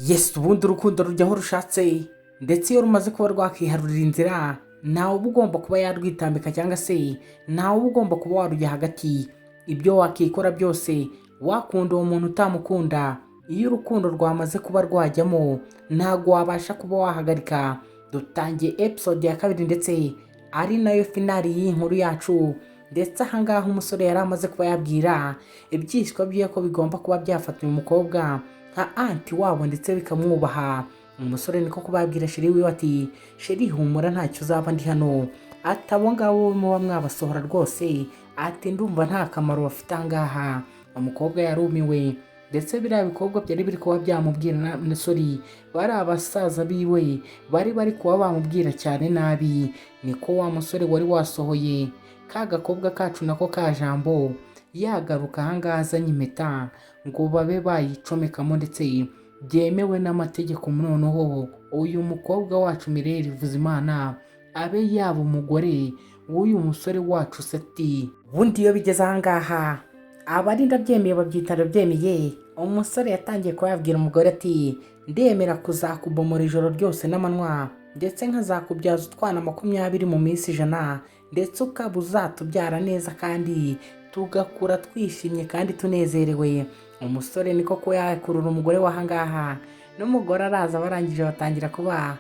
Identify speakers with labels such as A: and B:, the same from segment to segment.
A: Yesu ubundi urukundo rujyaho rushatse ndetse iyo rumaze kuba rwakiharurira inzira ntawe uba ugomba kuba yarwitambika cyangwa se ntawe uba ugomba kuba warujya hagati. Ibyo wakikora byose wakunda uwo muntu utamukunda, iyo urukundo rwamaze kuba rwajyamo ntabwo wabasha kuba wahagarika. Dutangiye episode ya kabiri ndetse ari nayo finali y'inkuru yacu, ndetse ahangaha umusore yari amaze kuba yabwira ibyishimo bye ko bigomba kuba byafatwa uyu mukobwa nka anti wabo ndetse bikamwubaha. Umusore niko kubabwira sheri wiwe ati sheri humura ntacyo uzaba ndi hano, ati abo ngabo muba mwabasohora rwose, ati ndumva nta kamaro bafite ahangaha. Umukobwa yarumiwe ndetse biriya bikorwa byari biri kuba byamubwira n'umusore bari abasaza biwe bari kuba bamubwira cyane nabi. Niko wa musore wari wasohoye ka gakobwa kacu nako ka Jambo yagaruka ahangaha azanye impeta ngo babe bayicomekamo ndetse byemewe n'amategeko. Noneho uyu mukobwa wacu Mirelle Vuzimana abe yaba umugore w'uyu musore wacu Seti. Ubundi iyo bigeze ahangaha abari ndabyemeye babyita ndabyemeye. Umusore yatangiye kuba yabwira umugore ati ndemera kuzakubomora ijoro ryose n'amanywa ndetse nkazakubyaza utwana 20 mu minsi 100, ndetse ukaba uzatubyara neza kandi tugakura twishimye kandi tunezerewe. Umusore niko ko yakurura umugore wahangaha, n'umugore araza barangije batangira kuba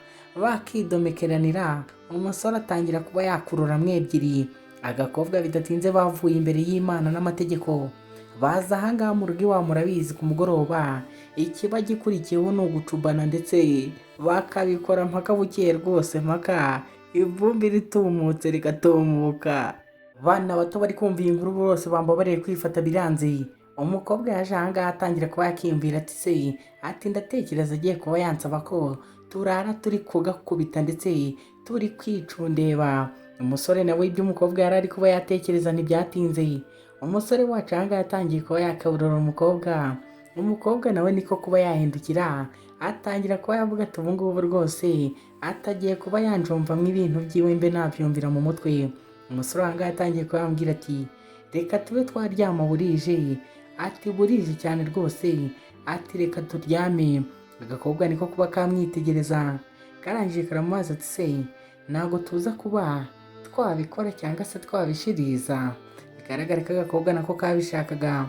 A: bakidomekeranira. Umusore atangira kuba yakurura mwebyiri. Agakobwa bidatinze bavuye imbere y'Imana n'amategeko baza ahangaha mu rugo iwabo. Murabizi ku mugoroba ikiba gikurikiyeho ni ugucubana ndetse bakabikora mpaka bukeye rwose, mpaka ivumbi ritumutse rigatumuka. Bana bato bari kumva iyi nkuru bose bambabariye kwifata biranze. Umukobwa yaje ahangaha atangira kuba yakiyumvira ati se, ati ndatekereza agiye kuba yansaba ko turara turi kugakubita ndetse turi kwicundeba. Umusore nawe ibyo umukobwa yari ari kuba yatekereza ntibyatinze. Umusore wacu ahangaha yatangiye kuba yakaburura umukobwa. Umukobwa nawe niko kuba yahindukira atangira kuba yavuga ati ubu ngubu rwose atagiye kuba yanjomvamo ibintu byiwe mbe nabyumvira mu mutwe. Umusore ahangaha yatangiye kuba yambwira ati reka tube twaryama burije, ati burije cyane rwose, ati reka turyame. Agakobwa niko kuba kamwitegereza karangije karamubaza ati se ntabwo tuza kuba twabikora cyangwa se twabishiriza. Bigaragara ko agakobwa nako kabishakaga.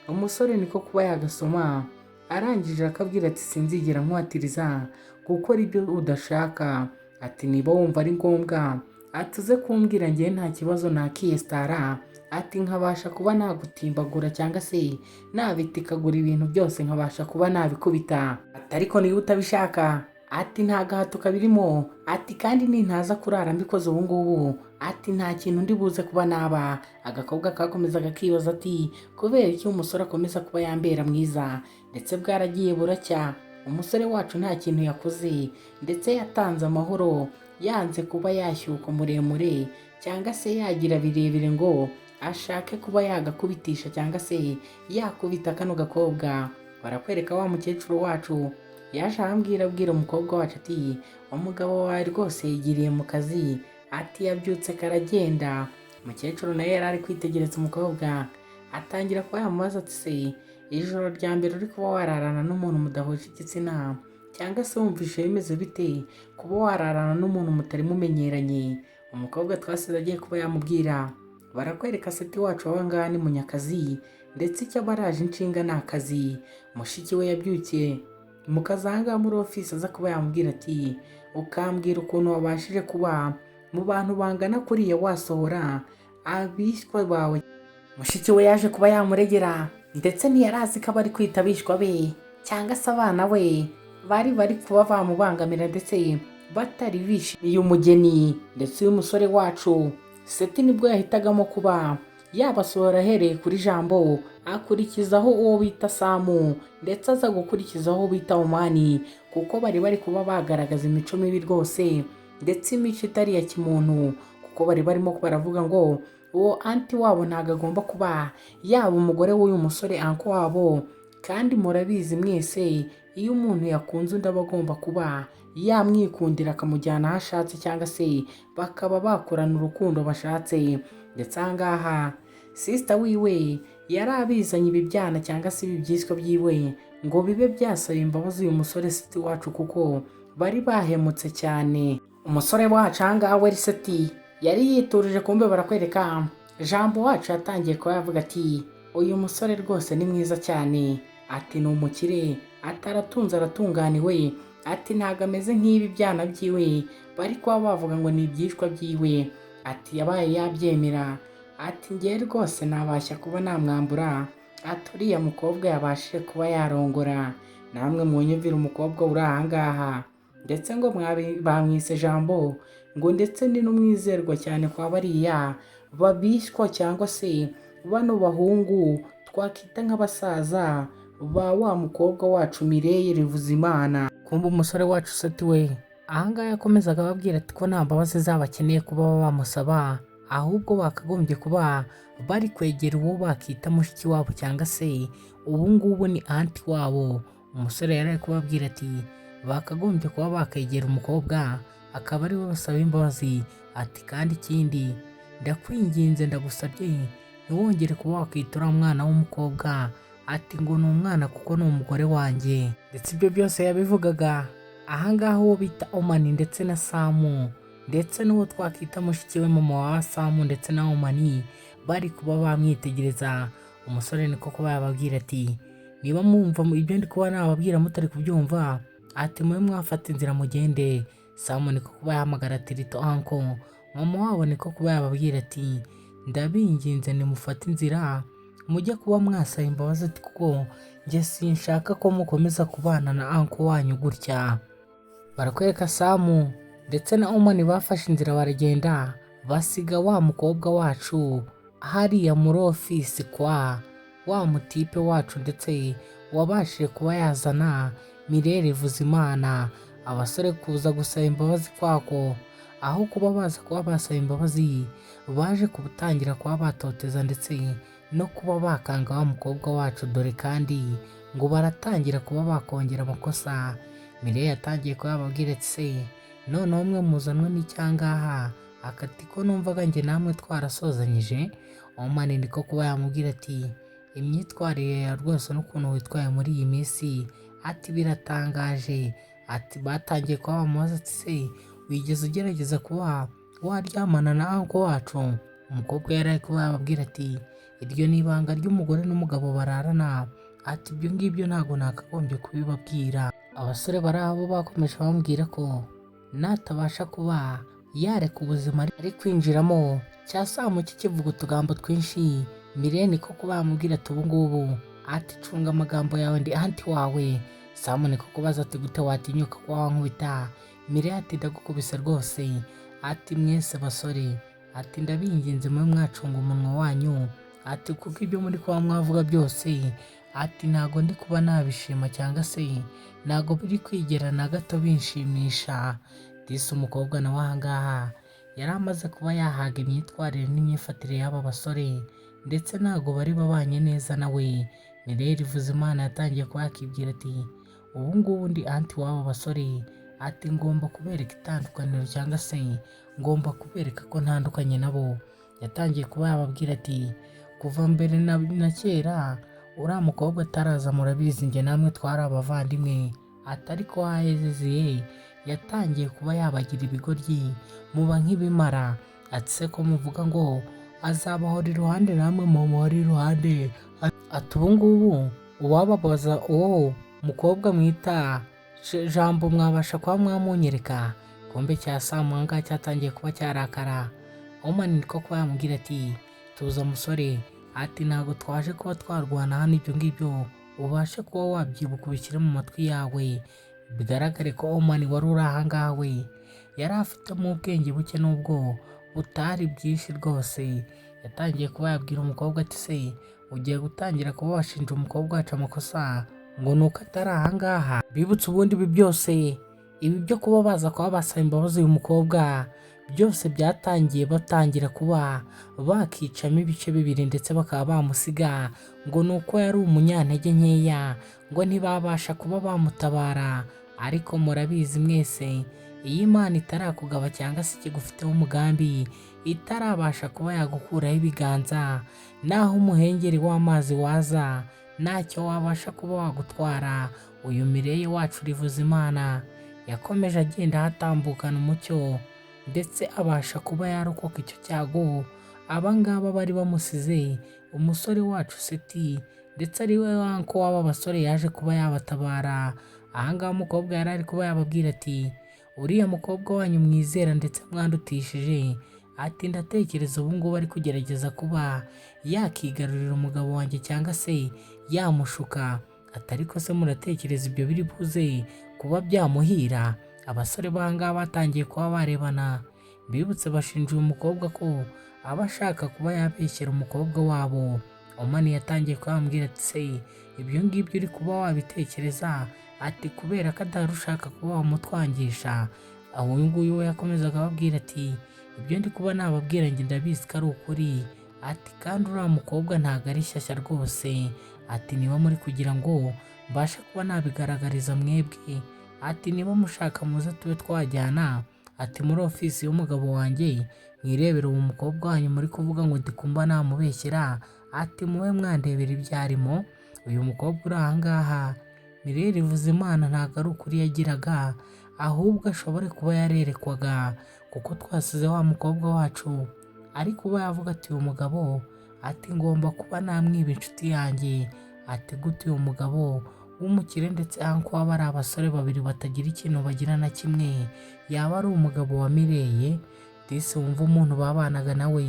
A: Umusore niko kuba yagasoma arangije akabwira ati sinzigera nkwatiriza gukora ibyo udashaka, ati niba wumva ari ngombwa ati uze kumbwira ngewe nta kibazo nakiyesitara, ati nkabasha kuba nagutimbagura cyangwa se nabitikagura ibintu byose nkabasha kuba nabikubita, ati ariko niba utabishaka ati nta gahato kabirimo, ati kandi nintaza kurara mbikoze ubu ngubu ati nta kintu ndi buze kuba naba. Agakobwa kakomezaga kibaza ati kubera iki umusore akomeza kuba yambera mwiza, ndetse bwaragiye buracya. Umusore wacu nta kintu yakoze ndetse yatanze amahoro, yanze kuba yashyuka muremure cyangwa se yagira birebire ngo ashake kuba yagakubitisha cyangwa se yakubita kano gakobwa. Barakwereka wa mukecuru wacu yaje abwira umukobwa wacu ati umugabo wawe rwose yigiriye mu kazi, ati yabyutse karagenda. Umukecuru nawe yari ari kwitegereza umukobwa atangira kuba yamubaza ati se ijoro rya mbere uri kuba wararana n'umuntu mudahuje igitsina cyangwa se wumvishe bimeze bite kuba wararana n'umuntu mutari mumenyeranye? Umukobwa twasize agiye kuba yamubwira. Barakwereka Seti wacu ahangaha ni Munyakazi ndetse icyo baraje inshinga ni akazi. Mushiki we yabyukiye mu kazi ahangaha muri ofisi aza kuba yamubwira ati ukambwira ukuntu wabashije kuba mu bantu bangana kuriya wasohora abishwa bawe. Mushiki we yaje kuba yamuregera ndetse ntiyarazi ko bari kwita abishwa be cyangwa se abana we bari kuba bamubangamira ndetse batari bishimiye umugeni. Ndetse uyu musore wacu Seti nibwo yahitagamo kuba yabasohora ahereye kuri Jambo akurikizaho uwo bita Samu ndetse aza gukurikizaho uwo bita Omani, kuko bari kuba bagaragaza imico mibi rwose ndetse imico itari ya kimuntu, kuko barimo baravuga ngo uwo anti wabo ntabwo agomba kuba yaba umugore w'uyu musore anko wabo. Kandi murabizi mwese iyo umuntu yakunze undi aba agomba kuba yamwikundira akamujyana aho ashatse cyangwa se bakaba bakorana urukundo bashatse. Ndetse ahangaha sisita wiwe yari abizanye ibi byana cyangwa se ibi byiswa byiwe ngo bibe byasaba imbabazi uyu musore Seti wacu kuko bari bahemutse cyane. Umusore wacu ahangaha we Seti yari yiturije, kumbe barakwereka Jambo wacu yatangiye kuba yavuga ati uyu musore rwose ni mwiza cyane, ati ni umukire, ataratunze aratunganiwe, ati ntago ameze nk'ibi byana byiwe bari kuba bavuga ngo ni ibyishwa byiwe, ati yabaye yabyemera, ati ngewe rwose nabasha kuba namwambura, ati uriya mukobwa yabashije kuba yarongora. Namwe munyumvira umukobwa uri ahangaha ndetse ngo bamwise Jambo ngo ndetse ni n'umwizerwa cyane kwa bariya babishwa cyangwa se bano bahungu twakita nk'abasaza ba wa mukobwa wacu Mireille Rivuzimana. Kumva umusore wacu Seti we ahangaha yakomezaga ababwira ati ko nta mbabazi zabo akeneye kuba bamusaba, ahubwo bakagombye kuba bari kwegera uwo bakita mushiki wabo cyangwa se ubu ngubu ni anti wabo. Umusore yari ari kubabwira ati bakagombye kuba bakegera umukobwa akaba ari we basaba imbabazi, ati kandi ikindi ndakwinginze ndagusabye ntiwongere kuba wakwitura umwana w'umukobwa, ati ngo ni umwana kuko ni umugore wanjye. Ndetse ibyo byose yabivugaga ahangaha uwo bita Omani ndetse na Samu ndetse n'uwo twakita mushiki we mama wa Samu ndetse na Omani bari kuba bamwitegereza. Umusore niko kuba yababwira ati niba mwumva ibyo ndi kuba nababwira mutari kubyumva, ati mube mwafata inzira mugende. Samu niko kuba yahamagara ati rito anko. Mama wabo niko kuba yababwira ati ndabinginze nimufate inzira mujye kuba mwasaba imbabazi, ati kuko njye sinshaka ko mukomeza kubana na anko wanyu gutya. Barakwereka Samu ndetse na Omani bafashe inzira baragenda basiga wa mukobwa wacu hariya muri ofisi kwa wa mutipe wacu ndetse wabashije kuba yazana Mireille Rivuzimana. Abasore kuza gusaba imbabazi kwako, aho kuba baza kuba basaba imbabazi baje kubutangira kuba batoteza ndetse no kuba bakanga wa mukobwa wacu, dore kandi ngo baratangira kuba bakongera amakosa. Mireille yatangiye kuba yababwira ati se noneho mwe muzanwe n'icyangaha, akati ko numvaga njye namwe twarasozanyije. Omani niko kuba yamubwira ati imyitwarire ya rwose n'ukuntu witwaye muri iyi minsi, ati biratangaje, ati batangiye kuba bamubaza ati se wigeze ugerageza kuba waryamana na anko wacu? Umukobwa yari ari kuba yababwira ati iryo ni ibanga ry'umugore n'umugabo bararana, ati ibyo ngibyo ntabwo nakagombye kubibabwira. Abasore bari aho bakomeje bambwira ko natabasha kuba yareka ubuzima ari kwinjiramo cya Samu kikivuga utugambo twinshi. Mireille niko kuba yamubwira ati ubu ngubu, ati cunga amagambo yawe ndi anti wawe. Samu niko kubaza ati gute watinyuka kuba wankubita? Mireille ati ndagukubise rwose, ati mwese basore, ati ndabinginze mwe mwacunga umunwa wanyu, ati kuko ibyo muri kuba mwavuga byose, ati ntago ndi kuba nabishima cyangwa se ntago biri kwigera na gato binshimisha. Disi umukobwa nawe ahangaha yari amaze kuba yahaga imyitwarire n'imyifatire y'aba basore ndetse ntago bari babanye neza nawe. Mireille Rivuzimana yatangiye kuba yakibwira ati ubu ngubu ndi anti w'aba basore, ati ngomba kubereka itandukaniro cyangwa se ngomba kubereka ko ntandukanye nabo. Yatangiye kuba yababwira ati kuva mbere na kera uriya mukobwa ataraza murabizi njye namwe twari abavandimwe, atari ko hahezeziye yatangiye kuba yabagira ibigoryi muba nk'ibimara, ati se ko muvuga ngo azabahora iruhande namwe mumuhora iruhande, ati ubu ngubu uwababaza uwo mukobwa mwita Jambo mwabasha kuba mwamunyereka? Kombe cya Samu ahangaha cyatangiye kuba cyarakara. Omani niko kuba yamubwira ati tuza musore, ati ntabwo twaje kuba twarwana hano, ibyo ngibyo ubashe kuba wabyibuka ubishyire mu matwi yawe. Bigaragare ko Omani wari uri ahangaha we yari afitemo ubwenge buke n'ubwo butari bwinshi rwose. Yatangiye kuba yabwira umukobwa ati se ugiye gutangira kuba washinja umukobwa wacu amakosa ngo nuko atari ahangaha? Bibutse ubundi ibi byose, ibi byo kuba baza kuba basaba imbabazi uyu mukobwa byose byatangiye batangira kuba bakicamo ibice bibiri ndetse bakaba bamusiga ngo nuko yari umunyantege nkeya ngo ntibabasha kuba bamutabara. Ariko murabizi mwese iyo Imana itarakugaba cyangwa se ikigufiteho umugambi, itarabasha kuba yagukuraho ibiganza, naho umuhengeri w'amazi waza ntacyo wabasha kuba wagutwara. Uyu Mireye wacu Rivuzimana yakomeje agenda hatambukana umucyo ndetse abasha kuba yarokoka icyo cyago. Abangaba bari bamusize umusore wacu Seti ndetse ari we wanko w'aba basore yaje kuba yabatabara. Ahangaha umukobwa yari ari kuba yababwira ati uriya mukobwa wanyu mwizera ndetse mwandutishije, ati ndatekereza ubu ngubu ari kugerageza kuba yakigarurira umugabo wanjye cyangwa se yamushuka. Atari ko se muratekereza ibyo biri buze kuba byamuhira? Abasore b'ahangaha batangiye kuba barebana, bibutse bashinja uyu mukobwa ko aba ashaka kuba yabeshyera umukobwa wabo. Omani yatangiye kubabwira ati se ibyo ngibyo uri kuba wabitekereza, ati kubera ko adahari ushaka kuba wamutwangisha. Aho uyu nguyu we yakomezaga ababwira ati ibyo ndi kuba nababwira njye ndabizi ko ari ukuri, ati kandi uriya mukobwa ntabwo ari shyashya rwose, ati niba muri kugira ngo mbashe kuba nabigaragariza mwebwe, ati niba mushaka muze tube twajyana, ati muri ofisi y'umugabo wanjye mwirebera uwo mukobwa wanyu muri kuvuga ngo ndi kumba namubeshyera, ati mube mwandebera ibyo arimo. Uyu mukobwa uri ahangaha Mireye Rivuzimana ntabwo ari ukuri yagiraga, ahubwo ashobore kuba yarerekwaga, kuko twasize wa mukobwa wacu ari kuba yavuga ati uyu mugabo, ati ngomba kuba namwiba inshuti yanjye. Ati gute uyu mugabo w'umukire ndetse anko waba ari abasore babiri batagira ikintu bagira na kimwe yaba ari umugabo wa Mireye? Disi wumva umuntu babanaga nawe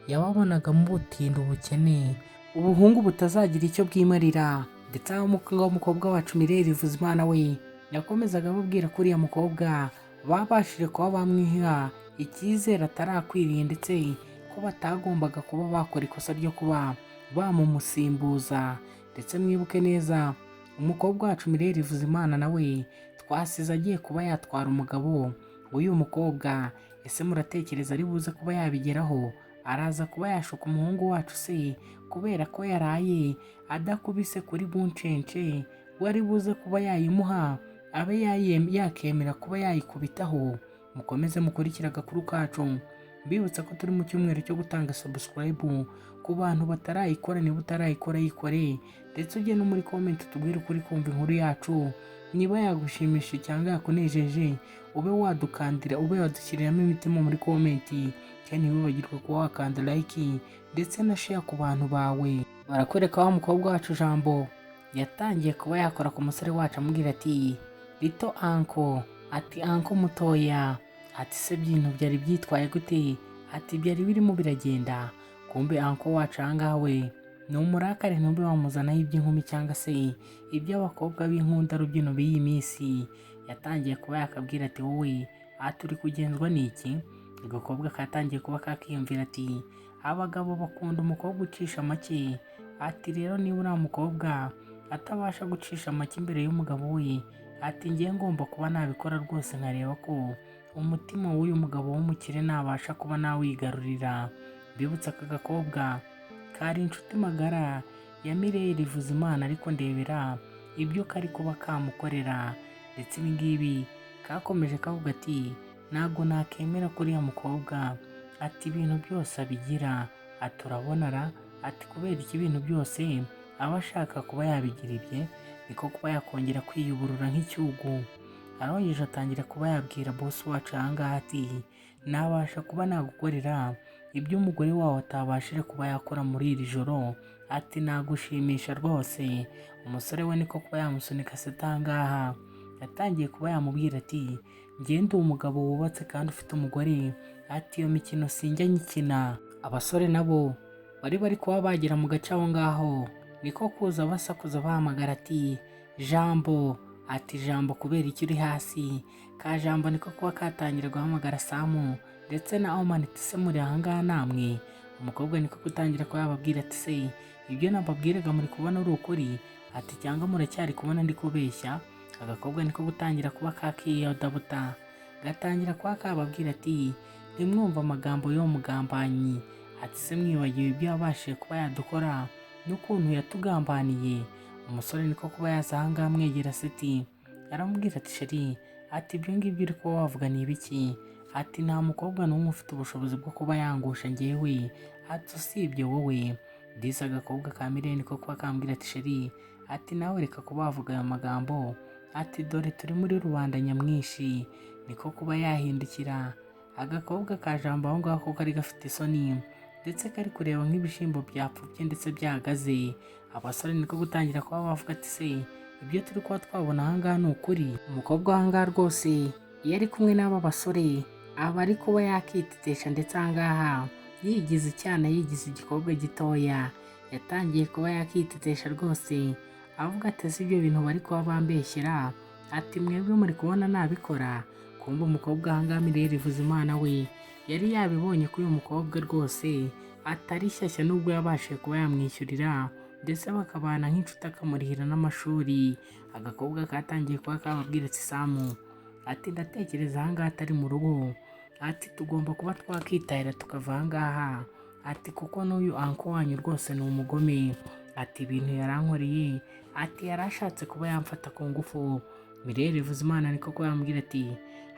A: yababonagamo ubutindi, ubukene, ubuhungu butazagira icyo bwimarira. Ndetse aho umukobwa wacu Mireye Rivuzimana we yakomezaga ababwira ko uriya mukobwa babashije kuba bamwiha icyizere atarakwiriye, ndetse ko batagombaga kuba bakora ikosa ryo kuba bamumusimbuza. Ndetse mwibuke neza umukobwa wacu Mireye Rivuzimana nawe twasize agiye kuba yatwara umugabo w'uyu mukobwa. Ese muratekereza ari buze kuba yabigeraho? Araza kuba yashuka umuhungu wacu se kubera ko yaraye adakubise kuri buncence, wari buze kuba yayimuha abe yakemera kuba yayikubitaho? Mukomeze mukurikira agakuru kacu, mbibutsa ko turi mu cyumweru cyo gutanga subscribe ku bantu batarayikora. niba utarayikora yikore, ndetse ujye no muri comment tubwire ukuri kumva inkuru yacu, niba yagushimishije cyangwa yakunejeje ube wadukandira, ube wadushyiriramo imitima muri comment, kandi ntiwibagirwe kuba wakanda like ndetse na share ku bantu bawe. Barakwereka wa mukobwa wacu Jambo yatangiye kuba yakora ku musore wacu amubwira ati rito anko, ati anko mutoya, ati se byintu byari byitwaye gute? Ati byari birimo biragenda. Kumbe anko wacu ahangaha we ni umurakare, ntube wamuzanaho iby'inkumi cyangwa se iby'abakobwa b'inkunda rubyino b'iyi minsi. Yatangiye kuba yakabwira ati wowe turi kugenzwa n'iki? Agakobwa katangiye kuba kakiyumvira ati abagabo bakunda umukobwa ucisha make. Ati rero niba uriya mukobwa atabasha gucisha make imbere y'umugabo we, ati ngiye ngomba kuba nabikora rwose nkareba ko umutima w'uyu mugabo w'umukire nabasha kuba nawigarurira. Bibutsa aka gakobwa kari inshuti magara ya Mireye Rivuzimana, ariko ndebera ibyo kari kuba kamukorera. Ndetse ibi ngibi kakomeje kavuga ati ntabwo nakemera kuri uriya mukobwa, ati ibintu byose abigira, ati urabonara, ati kubera iki ibintu byose aba ashaka kuba yabigira ibye, niko kuba yakongera kwiyuburura nk'icyugu. Arangije atangira kuba yabwira boss wacu ahangaha ati nabasha kuba nagukorera ibyo umugore wawe atabashije kuba yakora muri iri joro, ati nagushimisha rwose. Umusore we niko kuba yamusunika seta ahangaha, yatangiye kuba yamubwira ati ngende umugabo wubatse kandi ufite umugore, ati iyo mikino sinjya nyikina. Abasore nabo bari kuba bagera mu gace aho ngaho, niko kuza basakuza bahamagara ati Jambo, ati Jambo kubera iki uri hasi? Ka Jambo niko kuba katangira guhamagara Samu ndetse na Omani, se muri ahangaha namwe? Umukobwa niko gutangira kuba yababwira ati se ibyo nababwiraga muri kubona uri ukuri, ati cyangwa muracyari kubona ndi kubeshya? Agakobwa niko gutangira kuba kakiyodabuta, gatangira kuba kababwira ati ntimwumva amagambo yo mugambanyi, ati se mwibagiwe ibyo yabashije kuba yadukora n'ukuntu yatugambaniye. Umusore niko kuba yaza ahangaha amwegera Seti, aramubwira ati sheri, ati ibyo ngibyo uri kuba wavuga ni ibiki? Ati nta mukobwa n'umwe ufite ubushobozi bwo kuba yangusha njyewe, ati usibye wowe. disi agakobwa ka Mireye niko kuba kambwira ati sheri, ati nawe reka kuba wavuga ayo magambo, ati dore turi muri rubanda nyamwinshi. Niko kuba yahindukira agakobwa ka Jambo aho ngaho ko kari gafite isoni ndetse kari kureba nk'ibishyimbo byapfubye ndetse byahagaze. Abasore niko gutangira kuba bavuga ati se ibyo turi kuba twabona ahangaha ni ukuri? Umukobwa w'ahangaha rwose iyo ari kumwe n'aba basore aba ari kuba yakitetesha, ndetse ahangaha yigize icyana, yigize igikobwa gitoya, yatangiye kuba yakitetesha rwose avuga ati si ibyo bintu bari kuba bambeshyera, ati mwebwe muri kubona nabikora? Kumva umukobwa ahangaha Mireye Rivuzimana we yari yabibonye ko uyu mukobwa rwose atari shyashya, nubwo yabashije kuba yamwishyurira ndetse bakabana nk'inshuti akamurihira n'amashuri. Agakobwa katangiye kuba kababwira ati Samu, ati ndatekereza ahangaha atari mu rugo, ati tugomba kuba twakitahira tukava ahangaha, ati kuko n'uyu anko wanyu rwose ni umugome, ati ibintu yarankoreye, ati yarashatse kuba yamfata ku ngufu. Mireye Rivuzimana niko kuba yambwira ati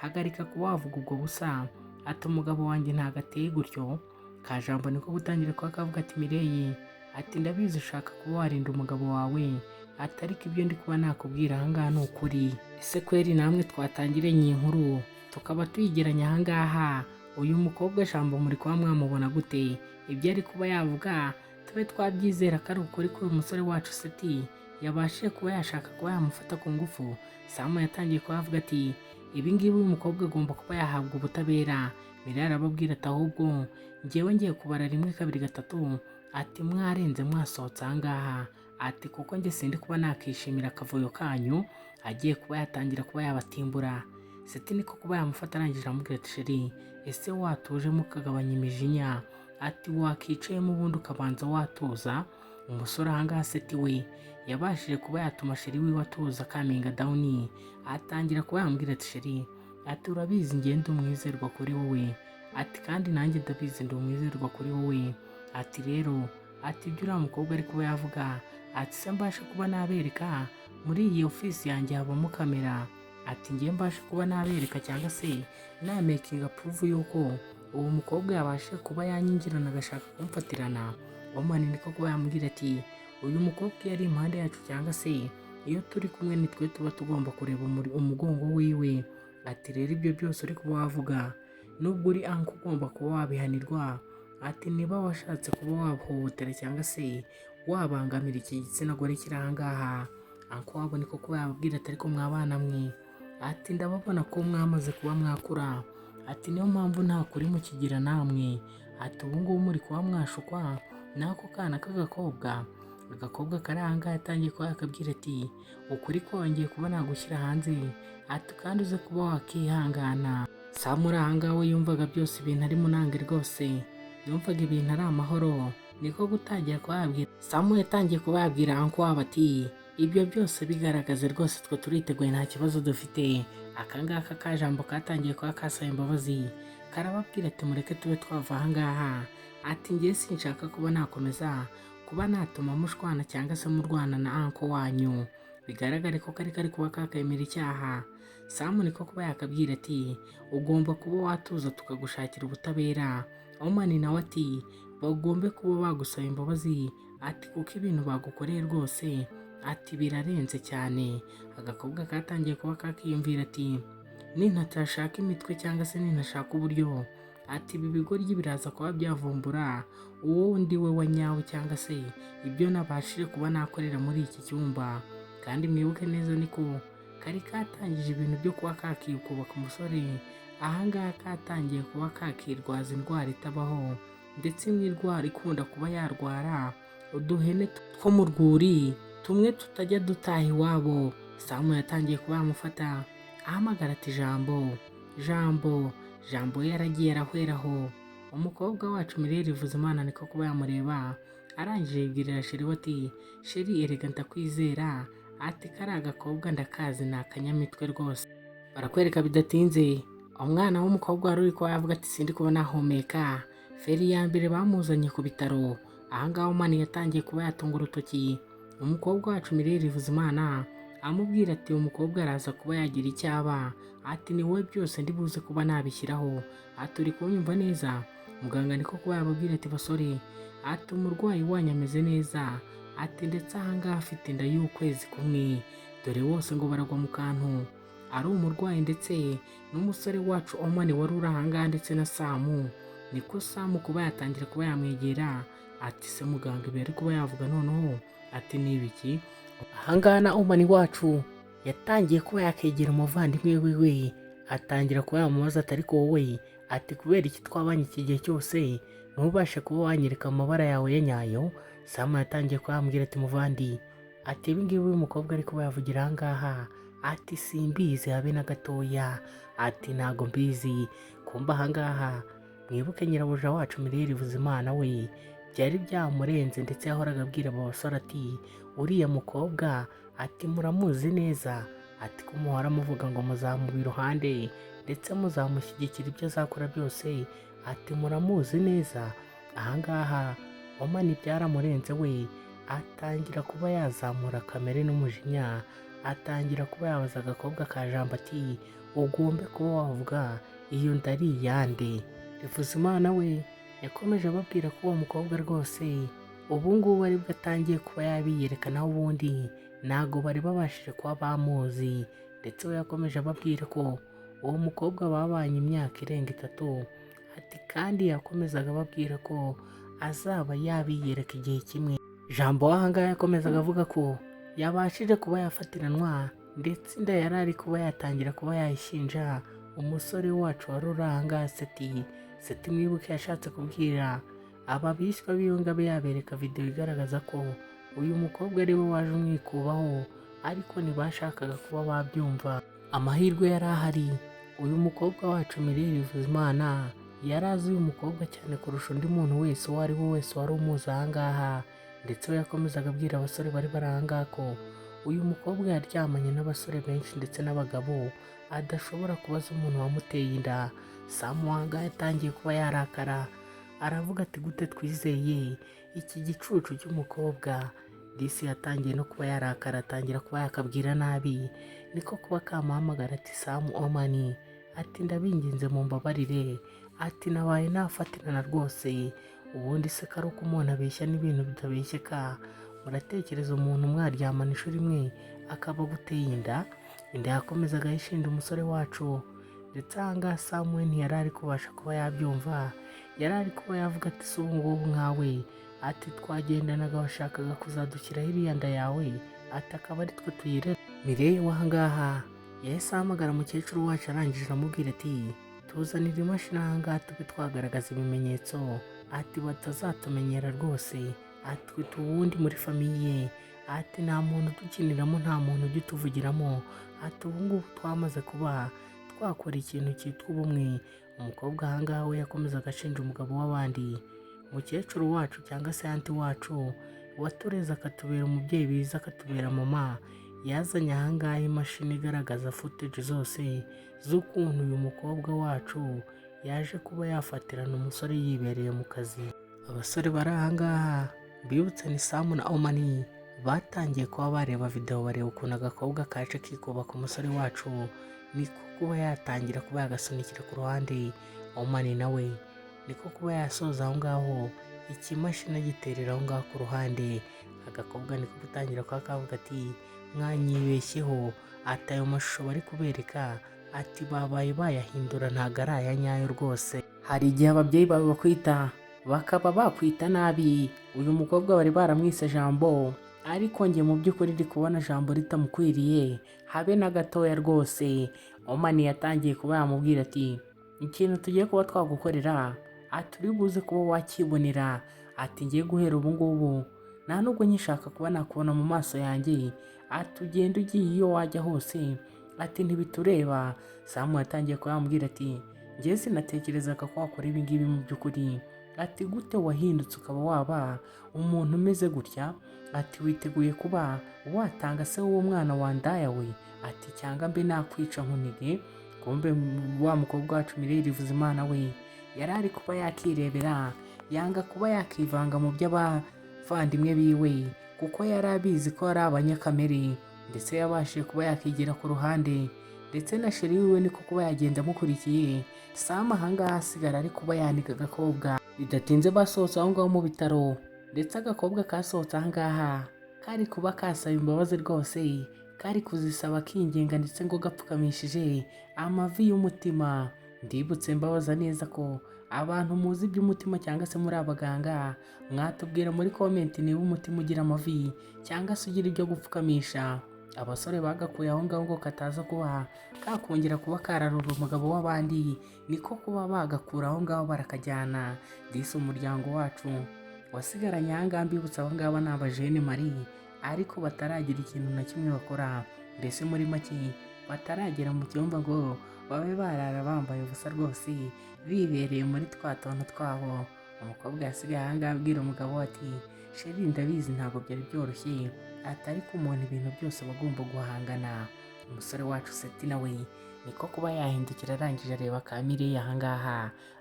A: hagarika kuba wavuga ubwo busa, ati umugabo wanjye ntago ateye gutyo. Ka Jambo niko gutangira kuba kavuga ati Mireye, ati ndabizi ushaka kuba warinda umugabo wawe, ati ariko ibyo ndi kuba nakubwira ahangaha ni ukuri. Ese kweri namwe twatangiranye iyi nkuru tukaba tuyigeranya ahangaha, uyu mukobwa Jambo muri kuba mwamubona gute? Ibyo ari kuba yavuga tube twabyizera ko ari ukuri ko uyu musore wacu Seti yabashije kuba yashaka kuba yamufata ku ngufu? Samu yatangiye kuba avuga ati ibi ngibi uyu mukobwa agomba kuba yahabwa ubutabera. Mireye arababwira ati ahubwo njyewe ngiye kubara 1 2 3, ati mwarenze mwasohotse ahangaha, ati kuko njye sindi kuba nakishimira akavuyo kanyu. Agiye kuba yatangira kuba yabatimbura. Seti niko kuba yamufata arangije amubwira ati sheri, ese watuje mukagabanya imijinya, ati wakicayemo ubundi ukabanza watuza? Umusore ahangaha Seti we yabashije kuba yatuma sheri wiwe atuza kaminga dawuni. Atangira kuba yambwira ati sheri, ati urabizi ngende umwizerwa kuri wowe, ati kandi nanjye ndabizi ndi umwizerwa kuri wowe, ati rero ati ibyo uriya mukobwa ari kuba yavuga, ati se mbashe kuba nabereka muri iyi ofisi yanjye habamo kamera, ati ngiye mbashe kuba nabereka cyangwa se na making approve yuko uwo mukobwa yabashe kuba yanyingirana agashaka kumfatirana? Omani niko kuba yambwira ati uyu mukobwa iyo ari impande yacu cyangwa se iyo turi kumwe nitwe tuba tugomba kureba umugongo wiwe. Ati rero ibyo byose uri kuba wavuga nubwo uri anko ugomba kuba wabihanirwa, ati niba washatse kuba wahohotera cyangwa se wabangamira iki gitsina gore kiri ahangaha, anko wabo niko kuba yababwira ati ariko mwabana mwe, ati ndababona ko mwamaze kuba mwakura, ati niyo mpamvu nta kuri mukigira namwe, ati ubu ngubu muri kuba mwashukwa n'ako kana k'agakobwa. Agakobwa kari ahangaha yatangiye kuba yakabwira ati ukuri kongeye kuba nagushyira hanze, ati kandi uze kuba wakihangana. Samu uri ahangaha we yumvaga byose ibintu ari munange rwose, yumvaga ibintu ari amahoro. Niko gutangira kuba yabwira Samu, yatangiye kuba yabwira anko wabo ati ibyo byose bigaragaze rwose twe turiteguye nta kibazo dufite. Akangaka ka Jambo katangiye kuba kasaba imbabazi, karababwira ati mureke tube twava ahangaha, ati ngiye sinshaka kuba nakomeza kuba natuma mushwana cyangwa se murwana na anko wanyu, bigaragare ko kari kuba kakemera icyaha. Samu niko kuba yakabwira ati ugomba kuba watuza tukagushakira ubutabera. Omani nawe ati bagombe kuba bagusaba imbabazi, ati kuko ibintu bagukoreye rwose ati birarenze cyane. Agakobwa katangiye kuba kakiyumvira ati nintatashaka imitwe cyangwa se ninashaka uburyo, ati ibi bigoryi biraza kuba byavumbura uwo undi we wa nyawe cyangwa se ibyo nabashije kuba nakorera muri iki cyumba. Kandi mwibuke neza niko kari katangije ibintu byo kuba kakikubaka umusore. Ahangaha katangiye kuba kakirwaza indwara itabaho, ndetse n'indwara ikunda kuba yarwara uduhene two mu rwuri tumwe tutajya dutaha iwabo. Samu yatangiye kuba yamufata ahamagara ati Jambo yaragiye arahweraho. Umukobwa wacu Mireye Rivuzimana niko kuba yamureba, arangije yibwirira sheri we ati sheri erega ndakwizera, ati kari agakobwa ndakazi ni akanyamitwe rwose. Barakwereka bidatinze umwana w'umukobwa wari uri kuba yavuga ati sindi kuba nahumeka. Feri ya mbere bamuzanye ku bitaro. Ahangaha Omani yatangiye kuba yatunga urutoki umukobwa wacu Mireye Rivuzimana, amubwira ati uyu mukobwa araza kuba yagira icyaba, ati ni wowe byose ndi buze kuba nabishyiraho, ati uri kunyumva neza? muganga niko kuba yababwira ati basore, ati umurwayi wanyu ameze neza, ati ndetse ahangaha afite inda y'ukwezi kumwe, dore bose ngo baragwa mu kantu, ari umurwayi ndetse n'umusore wacu Omani wari uri ahangaha ndetse na Samu. Niko Samu kuba yatangira kuba yamwegera ati se muganga ibi ari kuba yavuga noneho ati ni ibiki? Ahangaha na Omani wacu yatangiye kuba yakegera umuvandimwe wiwe, atangira kuba yamubaza ati ariko wowe, ati kubera iki twabanye iki gihe cyose ntubashe kuba wanyereka amabara yawe ya nyayo? Samu yatangiye kuba yamubwira ati muvandi, ati ibi ngibi uyu mukobwa ari kuba yavugira ahangaha, ati simbizi habe na gatoya, ati ntago mbizi. Kumba ahangaha mwibuke nyirabuja wacu Mirelle Vuzimana we byari byamurenze, ndetse yahoraga abwira aba basore ati uriya mukobwa ati muramuzi neza, ati ko muhora muvuga ngo muzamuba iruhande ndetse muzamushyigikira ibyo azakora byose, ati muramuzi neza. Ahangaha Omani byaramurenze we atangira kuba yazamura kamere n'umujinya, atangira kuba yabaza agakobwa ka Jambo ati ugombe kuba wavuga iyo nda ari iyande? Vuzimana we yakomeje ababwira ko uwo mukobwa rwose ubu ngubu aribwo atangiye kuba yabiyereka, naho ubundi ntago bari babashije kuba bamuzi. Ndetse we yakomeje ababwira ko uwo mukobwa babanye imyaka irenga 3, ati kandi yakomezaga ababwira ko azaba yabiyereka igihe kimwe. Jambo ahangaha yakomezaga avuga ko yabashije kuba yafatiranwa, ndetse inda yari ari kuba yatangira kuba yayishinja umusore wacu wari uri ahangaha Seti mwibuke yashatse kubwira aba bishywa biwe ngo abe yabereka video igaragaza ko uyu mukobwa ari we waje umwikubaho, ariko ntibashakaga kuba babyumva. Amahirwe yari ahari, uyu mukobwa wacu Mirelle Vuzimana yari azi uyu mukobwa cyane kurusha undi muntu wese uwo ari we wese wari umuzi ahangaha. Ndetse we yakomezaga abwira abasore bari bari ahangaha ko uyu mukobwa yaryamanye n'abasore benshi ndetse n'abagabo, adashobora kubaza umuntu wamuteye inda. Samu ahangaha yatangiye kuba yarakara, aravuga ati gute twizeye iki gicucu cy'umukobwa? Disi yatangiye no kuba yarakara, atangira kuba yakabwira nabi. Niko kuba kamuhamagara ati Samu Omani, ati ndabinginze mumbabarire, ati nabaye nafatirana rwose, ubundi se ko ari uko umuntu abeshya n'ibintu bitabeshyeka? Muratekereza umuntu mwaryamana inshuro imwe akaba aguteye inda? Inda yakomezaga yishinja umusore wacu. Ndetse ahangaha Samu we ntiyari ari kubasha kuba yabyumva, yari ari kuba yavuga ati si ubu ngubu nkawe, ati twagendanaga washakaga kuzadushyiraho iriya nda yawe, ati akaba ari twe tuyirera. Mirelle wahangaha yahise ahamagara umukecuru wacu, arangije aramubwira ati tuzanire imashini ahangaha tube twagaragaza ibimenyetso, ati batazatumenyera rwose, ati ubundi muri famiye, ati nta muntu udukiniramo, nta muntu ujya utuvugiramo, ati ubu ngubu twamaze kuba twakora ikintu cyitwa ubumwe. Umukobwa ahangaha we yakomezaga ashinja umugabo w'abandi, umukecuru wacu cyangwa se anti wacu watureze akatubera umubyeyi biza, akatubera mama, yazanye ahangaha imashini igaragaza footage zose z'ukuntu uyu mukobwa wacu yaje kuba yafatirana umusore yibereye mu kazi. Abasore bari ahangaha bibutse ni Samu na Omani batangiye kuba bareba video, bareba ukuntu agakobwa kaje kikuba ku musore wacu, niko kuba yatangira kuba yagasunikira ku ruhande. Omani nawe niko kuba yasoza aho ngaho ikimashini agiterera aho ngaho ku ruhande. Agakobwa niko gutangira kuba kavuga ati mwanyibeshyeho, ati ayo mashusho bari kubereka, ati babaye bayahindura ntago ari aya nyayo rwose. Hari igihe ababyeyi bawe bakwita bakaba bakwita nabi. Uyu mukobwa bari baramwise Jambo, ariko njye mu by'ukuri ndi kubona Jambo ritamukwiriye habe na gatoya rwose. Omani yatangiye kuba yamubwira ati ikintu tugiye kuba twagukorera, ati uri buze kuba wakibonera, ati ngiye guhera ubu ngubu nta nubwo nyishaka kuba nakubona mu maso yanjye, ati ugenda ugiye iyo wajya hose, ati ntibitureba. Samu yatangiye kuba yamubwira ati njye sinatekerezaga ko wakora ibi ngibi mu by'ukuri, ati gute wahindutse ukaba waba umuntu umeze gutya, ati witeguye kuba watanga se w'uwo mwana wandaya we, ati cyangwa mbe nakwica nkunige. Kumbe wa mukobwa wacu Mirelle Vuzimana we yari ari kuba yakirebera, yanga kuba yakivanga mu by'abavandimwe biwe, kuko yari abizi ko ari abanyakamere, ndetse yabashije kuba yakigira ku ruhande. ndetse na sheri wiwe niko kuba yagenda amukurikiye. Sam ahangaha asigara ari kuba yanika agakobwa. Bidatinze basohotse aho ngaho mu bitaro, ndetse agakobwa kasohotse ahangaha kari kuba kasaba imbabazi rwose, kari kuzisaba kinginga ndetse ngo gapfukamishije amavi y'umutima. Ndibutse mbabaza neza ko abantu muzi iby'umutima cyangwa se muri abaganga mwatubwira muri komenti niba umutima ugira amavi cyangwa se ugira ibyo gupfukamisha. Abasore bagakuye aho ngaho ngo kataza kuba kakongera kuba kararura umugabo w'abandi, niko kuba bagakura aho ngaho barakajyana. Disi umuryango wacu wasigaranye aha ngaha mbibutsa aba ngaba ni abajene Marie, ariko bataragira ikintu na kimwe bakora, mbese muri make bataragera mu cyumba ngo babe barara bambaye ubusa rwose bibereye muri twa tuntu twabo. Umukobwa yasigaye aha ngaha abwira umugabo ati sheri ndabizi ntabwo byari byoroshye, atari ko umuntu ibintu byose aba agomba guhangana. Umusore wacu Seti nawe niko kuba yahindukira arangije areba ka Mireille aha ngaha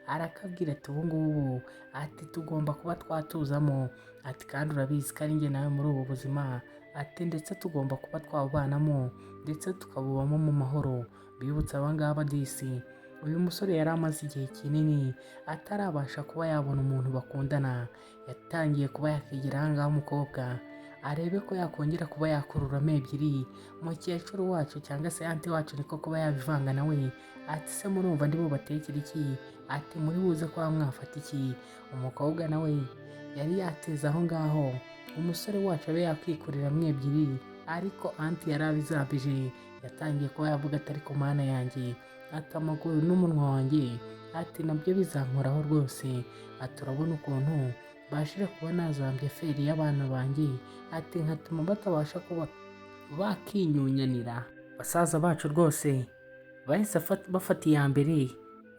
A: arakabwira ati ubu ngubu ati tugomba kuba twatuzamo, ati kandi urabizi ko ari njye nawe muri ubu buzima, ati ndetse tugomba kuba twabubanamo ndetse tukabubamo mu mahoro. Bibutsa aba ngaba disi uyu musore yari amaze igihe kinini atarabasha kuba yabona umuntu bakundana. Yatangiye kuba yakigira aha ngaha umukobwa arebe ko yakongera kuba yakururamo ebyiri, mukecuru wacu cyangwa se anti wacu niko kuba yabivanga nawe. Ati se murumva ndi bubatekere iki? Ati muri buze kuba mwafata iki? Umukobwa nawe yari yateze aho ngaho umusore wacu abe yakwikuriramo ebyiri, ariko anti yari abizambije. Yatangiye kuba yavuga ati ariko mana yanjye, ati amaguru n'umunwa wanjye, ati nabyo bizankoraho rwose, ati urabona ukuntu bashira kuba nazambye feri y'abana banjye, ati nkatuma batabasha kuba bakinyunyanira. Basaza bacu rwose bahise bafata iya mbere,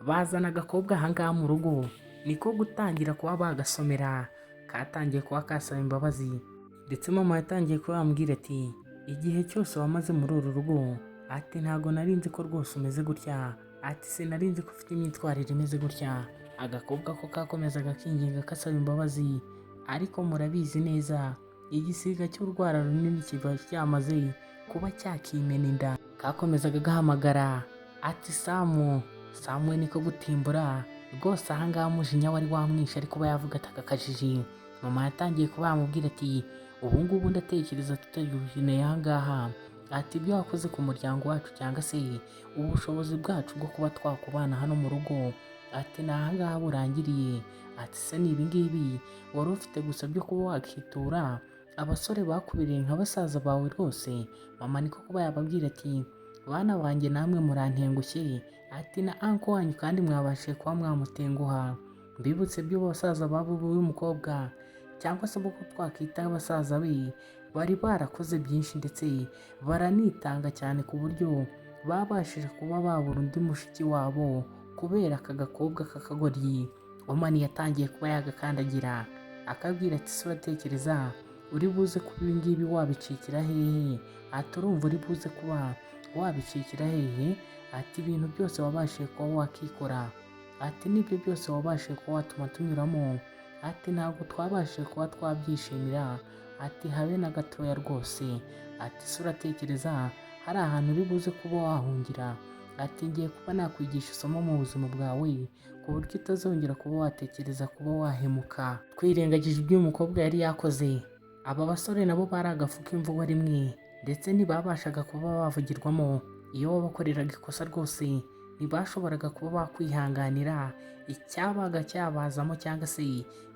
A: bazana agakobwa aha ngaha mu rugo, niko gutangira kuba bagasomera. Katangiye kuba kasaba imbabazi, ndetse mama yatangiye kuba yambwira ati igihe cyose wamaze muri uru rugo, ati ntago narinzi ko rwose umeze gutya, ati sinarinzi ko ufite imyitwarire imeze gutya. Agakobwa ko kakomezaga kinginga kasaba imbabazi, ariko murabizi neza igisiga cy'urwara runini kiba cyamaze kuba cyakimena inda. Kakomezaga gahamagara ati Samu, Samu we niko gutimbura rwose aha ngaha umujinya wari wamwishe, ariko kuba yavuga ati akakajiji. Mama yatangiye kuba yamubwira ati ubu ngubu ndatekereza tutayuhineye aha ngaha, ati ibyo wakoze ku muryango wacu cyangwa se ubushobozi bwacu bwo kuba twakubana hano mu rugo, ati ni aha ngaha burangiriye. Ati se ni ibingibi wari ufite gusa byo kuba wakitura abasore bakubiriye nka basaza bawe rwose? Mama niko kuba yababwira ati bana banjye namwe murantengushye, ati na anko wanyu kandi mwabashije kuba mwamutenguha. Mbibutse by'abasaza babo b'uyu mukobwa cyangwa se uko twakwita abasaza be, bari barakoze byinshi ndetse baranitanga cyane ku buryo babashije kuba babura undi mushiki wabo kubera aka gakobwa k'akagoryi. Omani yatangiye kuba yagakandagira akabwira ati se uratekereza uri buze kuba ibi ngibi wabicikira hehe? Ati urumva uri buze kuba wabicikira hehe? Ati ibintu byose wabashije kuba wakikora, ati nibyo byose wabashije kuba watuma tunyuramo, ati ntabwo twabashije kuba twabyishimira, ati habe na gatoya rwose. Ati se uratekereza hari ahantu uri buze kuba wahungira? Ati ngiye kuba nakwigisha isomo mu buzima bwawe ku buryo utazongera kuba watekereza kuba wahemuka. Twirengagije ibyo uyu mukobwa yari yakoze, aba basore nabo bari agafu k'imvugo rimwe, ndetse ntibabashaga kuba bavugirwamo. Iyo wabakoreraga ikosa rwose ntibashoboraga kuba bakwihanganira icyabaga cyabazamo cyangwa se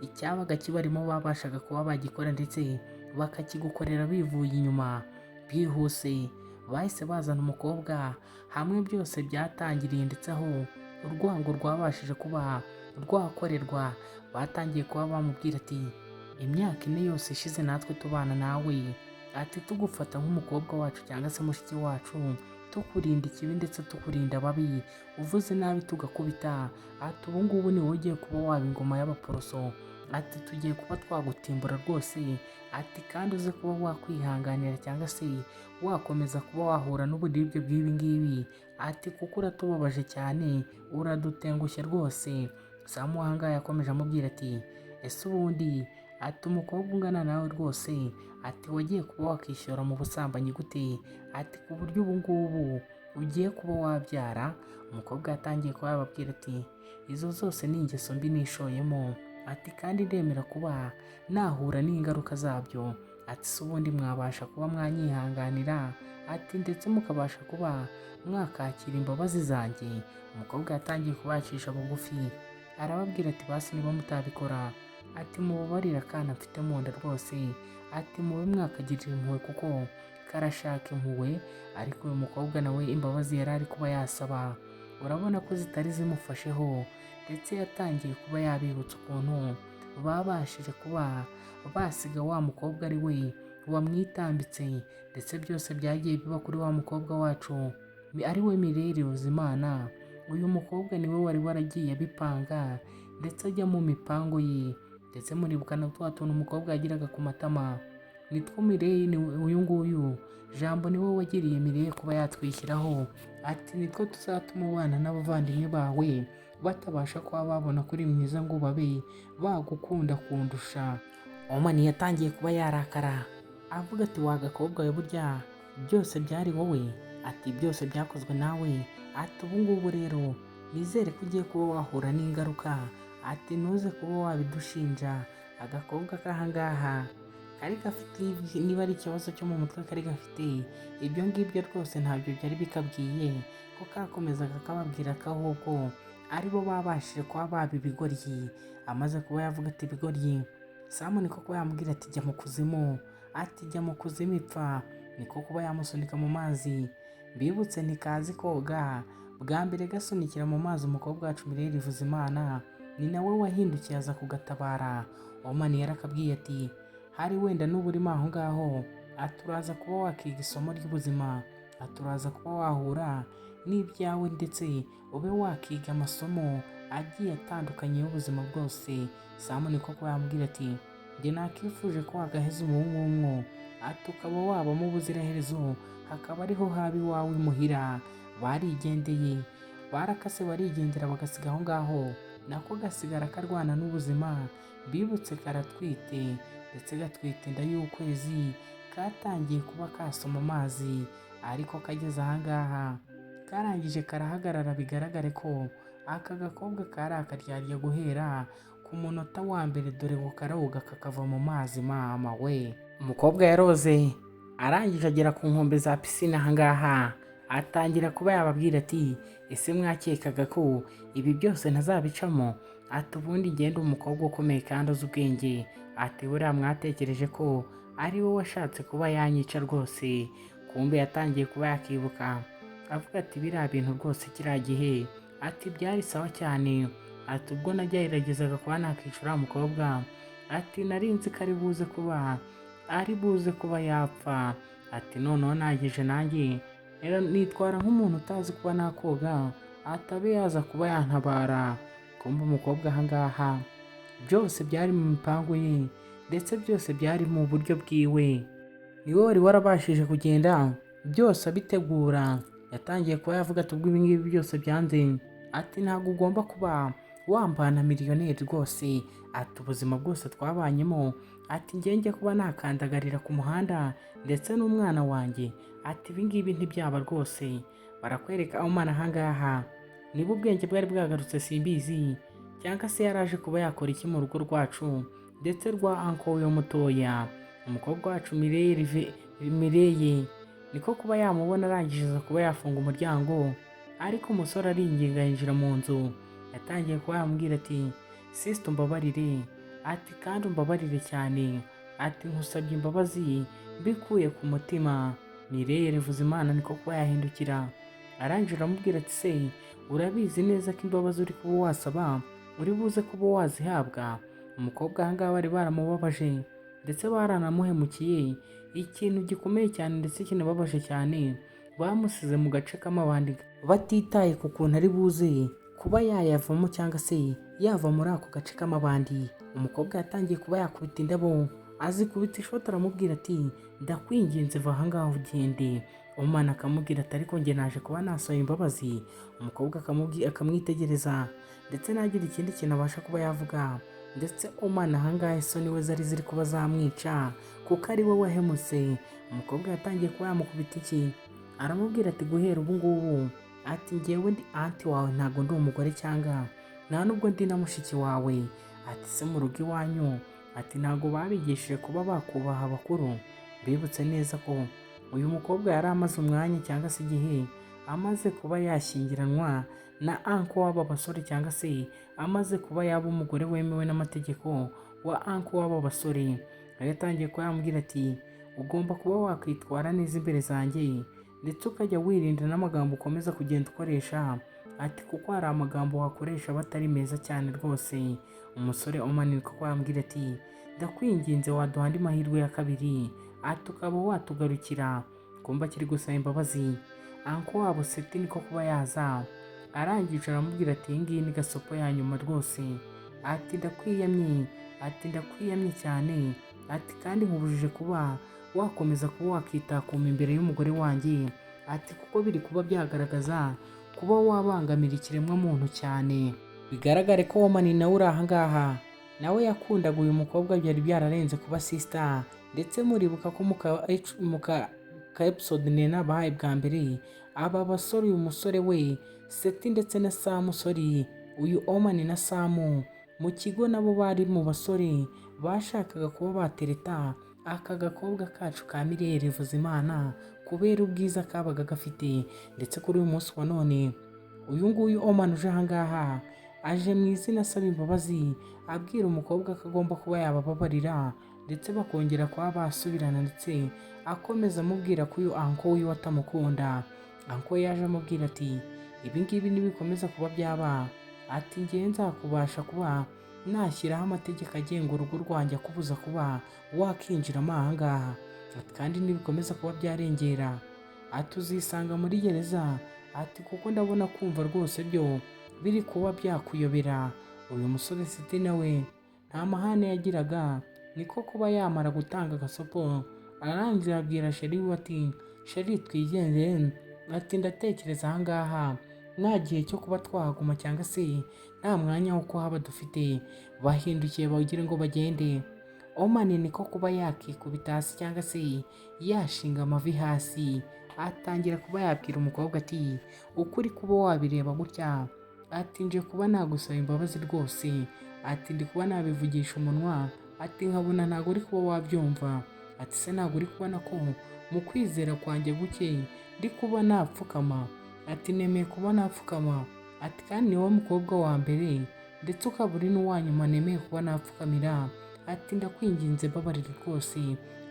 A: icyabaga kibarimo, babashaga kuba bagikora ndetse bakakigukorera bivuye inyuma byihuse. Bahise bazana umukobwa hamwe, byose byatangiriye ndetse aho urwango rwabashije kuba rwakorerwa. Batangiye kuba bamubwira ati imyaka 4 yose ishize natwe tubana nawe, ati tugufata nk'umukobwa wacu cyangwa se mushiki wacu, tukurinda ikibi ndetse tukurinda ababi, uvuze nabi tugakubita. Ati ubu ngubu ni wowe ugiye kuba waba ingoma y'abaporoso, ati tugiye kuba twagutimbura rwose, ati kandi uze kuba wakwihanganira cyangwa se wakomeza kuba wahura n'uburibwe bw'ibi ngibi, ati kuko uratubabaje cyane, uradutengushye rwose. Samu aha ngaha yakomeje amubwira ati ese ubundi, ati umukobwa ungana nawe rwose, ati wagiye kuba wakishyura mu busambanyi gute? Ati ku buryo ubu ngubu ugiye kuba wabyara. Umukobwa yatangiye kuba yababwira ati izo zose ni ingeso mbi nishoyemo, ati kandi ndemera kuba nahura n'ingaruka zabyo. Ati se ubundi mwabasha kuba mwanyihanganira, ati ndetse mukabasha kuba mwakakira imbabazi zanjye. Umukobwa yatangiye kubacisha bugufi arababwira ati basi niba mutabikora, ati mubabarire akana mfite mu nda rwose, ati mube mwakagirira impuhwe kuko karashaka impuhwe. Ariko uyu mukobwa nawe imbabazi yari ari kuba yasaba urabona ko zitari zimufasheho, ndetse yatangiye kuba yabibutsa ukuntu babashije kuba basiga wa mukobwa ari we wamwitambitse, ndetse byose byagiye biba kuri wa mukobwa wacu ari we Mireille Ruzimana. Uyu mukobwa niwe wari waragiye abipanga ndetse ajya mu mipango ye, ndetse muribuka na twa tuntu umukobwa yagiraga ku matama nitwo Mireille uyu nguyu Jambo niwe wagiriye Mireille kuba yatwishyiraho, ati nitwo tuzatuma ubana n'abavandimwe bawe batabasha kuba babona kuri mwiza ngo babe bagukunda kundusha. Omani yatangiye kuba yarakara avuga ati wa gakobwa we burya byose byari wowe, ati byose byakozwe nawe, ati ubu ngubu rero nizere ko ugiye kuba wahura n'ingaruka, ati ntuze kuba wabidushinja. Agakobwa k'ahangaha kari gafite niba ari ikibazo cyo mu mutwe kari gafite, ibyo ngibyo rwose ntabyo byari bikabwiye, ko kakomezaga kababwira ko ahubwo ari bo babashije kuba baba ibigoryi. Amaze kuba yavuga ati ibigoryi, Samu niko kuba yamubwira ati jya mu kuzimu, ati jya mu kuzimu ipfa, niko kuba yamusunika mu mazi. Mbibutse ntikazi koga, bwa mbere gasunikira mu mazi umukobwa wacu Mireille Ruzimana ni nawe wahindukiye aza kugatabara. Omani yarakabwiye ati hari wenda n'uburimo aho ngaho, aturaza kuba wakiga isomo ry'ubuzima, aturaza kuba wahura n'ibyawe ndetse ube wakiga amasomo agiye atandukanye y'ubuzima bwose. Samu niko kuba yamubwira ati njye nakifuje ko wagaheza umwumwo, ati ukaba wabamo ubuziraherezo, hakaba ariho haba iwawe muhira. Barigendeye barakase barigendera bagasiga aho ngaho, nako gasigara karwana n'ubuzima. Bibutse karatwite, ndetse gatwite inda y'ukwezi, katangiye kuba kasoma amazi, ariko kageze ahangaha karangije karahagarara. Bigaragare ko aka gakobwa kari akaryarya guhera ku munota wa mbere, dore ngo karoga kakava mu mazi. Mama we, umukobwa yaroze arangije agera ku nkombe za pisine ahangaha, atangira kuba yababwira ati ese mwakekaga ko ibi byose ntazabicamo? Ati ubundi ngenda umukobwa ukomeye kandi uzi ubwenge, ati buriya mwatekereje ko ari we washatse kuba yanyica rwose. Kumbe yatangiye kuba yakibuka avuga ati biriya bintu rwose kiriya gihe, ati byari sawa cyane, ati ubwo nageragezaga kuba nakicura umukobwa, ati nari nzi ko ari buze kuba yapfa, ati noneho nageje nanjye nitwara nk'umuntu utazi kuba nakoga, atabe yaza kuba yantabara. Kumbe umukobwa ahangaha byose byari mu mipango ye, ndetse byose byari mu buryo bwiwe, niwe wari warabashije kugenda byose abitegura. Yatangiye kuba yavuga ati ubwo ibi ngibi byose byanze, ati ntabwo ugomba kuba wambana miliyoneri rwose, ati ubuzima bwose twabanyemo, ati njye kuba nakandagarira ku muhanda ndetse n'umwana wanjye, ati ibi ngibi ntibyaba rwose. Barakwereka umwana ahangaha niba ubwenge bwari bwagarutse simbizi, cyangwa se yaraje kuba yakora iki mu rugo rwacu ndetse rwa anko we mutoya. Umukobwa wacu Mireille niko kuba yamubona arangije kuba yafunga umuryango, ariko umusore aringinga yinjira mu nzu. Yatangiye kuba yamubwira ati sister umbabarire, ati kandi umbabarire cyane, ati nkusabye imbabazi mbikuye ku mutima. Mireille Ruzimana niko kuba yahindukira arangije aramubwira ati se urabizi neza ko imbabazi uri kuba wasaba uri buze kuba wazihabwa? Umukobwa ahangaha bari baramubabaje ndetse baranamuhemukiye, ikintu gikomeye cyane ndetse kinababaje cyane, bamusize mu gace k'amabandi batitaye ku kuntu ari buze kuba yayavamo cyangwa se yava muri ako gace k'amabandi. Umukobwa yatangiye kuba yakubita indabo, azikubita ishoti, aramubwira ati ndakwinginze va ahangaha ugende. Umwana akamubwira ati ariko njye naje kuba nasaba imbabazi. Umukobwa akamwitegereza ndetse nagira ikindi kintu abasha kuba yavuga, ndetse umwana ahangaha isoni we zari ziri kuba zamwica kuko ari we wahemutse. Umukobwa yatangiye kuba yamukubita iki, aramubwira ati guhera ubu ngubu ati njyewe ndi anti wawe, ntabwo ndi umugore cyangwa nta nubwo ndi na mushiki wawe. Ati se mu rugo iwanyu ati ntabwo babigishije kuba bakubaha abakuru? Bibutse neza ko uyu mukobwa yari amaze umwanya cyangwa se igihe amaze kuba yashyingiranwa na anko w'aba basore, cyangwa se amaze kuba yaba umugore wemewe n'amategeko wa anko w'aba basore. Yatangiye kuba yamubwira ati ugomba kuba wakwitwara neza imbere zanjye, ndetse ukajya wirinda n'amagambo ukomeza kugenda ukoresha, ati kuko hari amagambo wakoresha aba atari meza cyane rwose. Umusore umanika ko yambwira ati ndakwinginze waduha andi mahirwe ya kabiri, ati ukaba watugarukira. Kumva kiri gusaba imbabazi, anko wabo Seti niko kuba yaza, arangije aramubwira ati iyi ngiyi ni gasopo ya nyuma rwose, ati ndakwiyamye, ati ndakwiyamye cyane, ati kandi nkubujije kuba wakomeza kuba wakitakuma imbere y'umugore wanjye, ati kuko biri kuba byagaragaza kuba wabangamira ikiremwa muntu cyane. Bigaragare ko Woman nawe uri ahangaha nawe yakundaga uyu mukobwa, byari byararenze kuba sister. Ndetse muribuka ko muka episode nabahaye bwa mbere, aba basore uyu musore we Seti ndetse na Samu, sorry uyu Woman na Samu mu kigo nabo bari mu basore bashakaga kuba batereta aka gakobwa kacu ka Mirelle Vuzimana kubera ubwiza kabaga gafite. Ndetse kuri uyu munsi wa none uyu nguyu Woman uje ahangaha aje mu izina asaba imbabazi, abwira umukobwa ko agomba kuba yabababarira ndetse bakongera kuba basubirana, ndetse akomeza amubwira ko uyu anko wiwe atamukunda. Anko yaje amubwira ati ibi ngibi nibikomeza kuba byaba, ati ngewe nzakubasha kuba nashyiraho amategeko agenga urugo rwanjye akubuza kuba wakinjiramo ahangaha, ati kandi nibikomeza kuba byarengera, ati uzisanga muri gereza, ati kuko ndabona kumva rwose byo biri kuba byakuyobera. Uyu musore Seti nawe nta mahane yagiraga, niko kuba yamara gutanga agasopo ararangira abwira sheri we ati sheri twigendere, ati ndatekereza ahangaha nta gihe cyo kuba twahaguma cyangwa se nta mwanya wo kuhaba dufite. Bahindukiye bagira ngo bagende. Woman niko kuba yakikubita hasi cyangwa se yashinga amavi hasi, atangira kuba yabwira umukobwa ati ukuri kuba wabireba gutya, ati nje kuba nagusaba imbabazi rwose, ati ndi kuba nabivugisha umunwa, ati nkabona ntabwo uri kuba wabyumva, ati se ntabwo uri kubona ko mu kwizera kwanjye guke ndi kuba napfukama, ati nemeye kuba napfukama, ati kandi ni wowe mukobwa wa mbere ndetse ukaba uri n'uwa nyuma nemeye kuba napfukamira, ati ndakwinginze babarire rwose,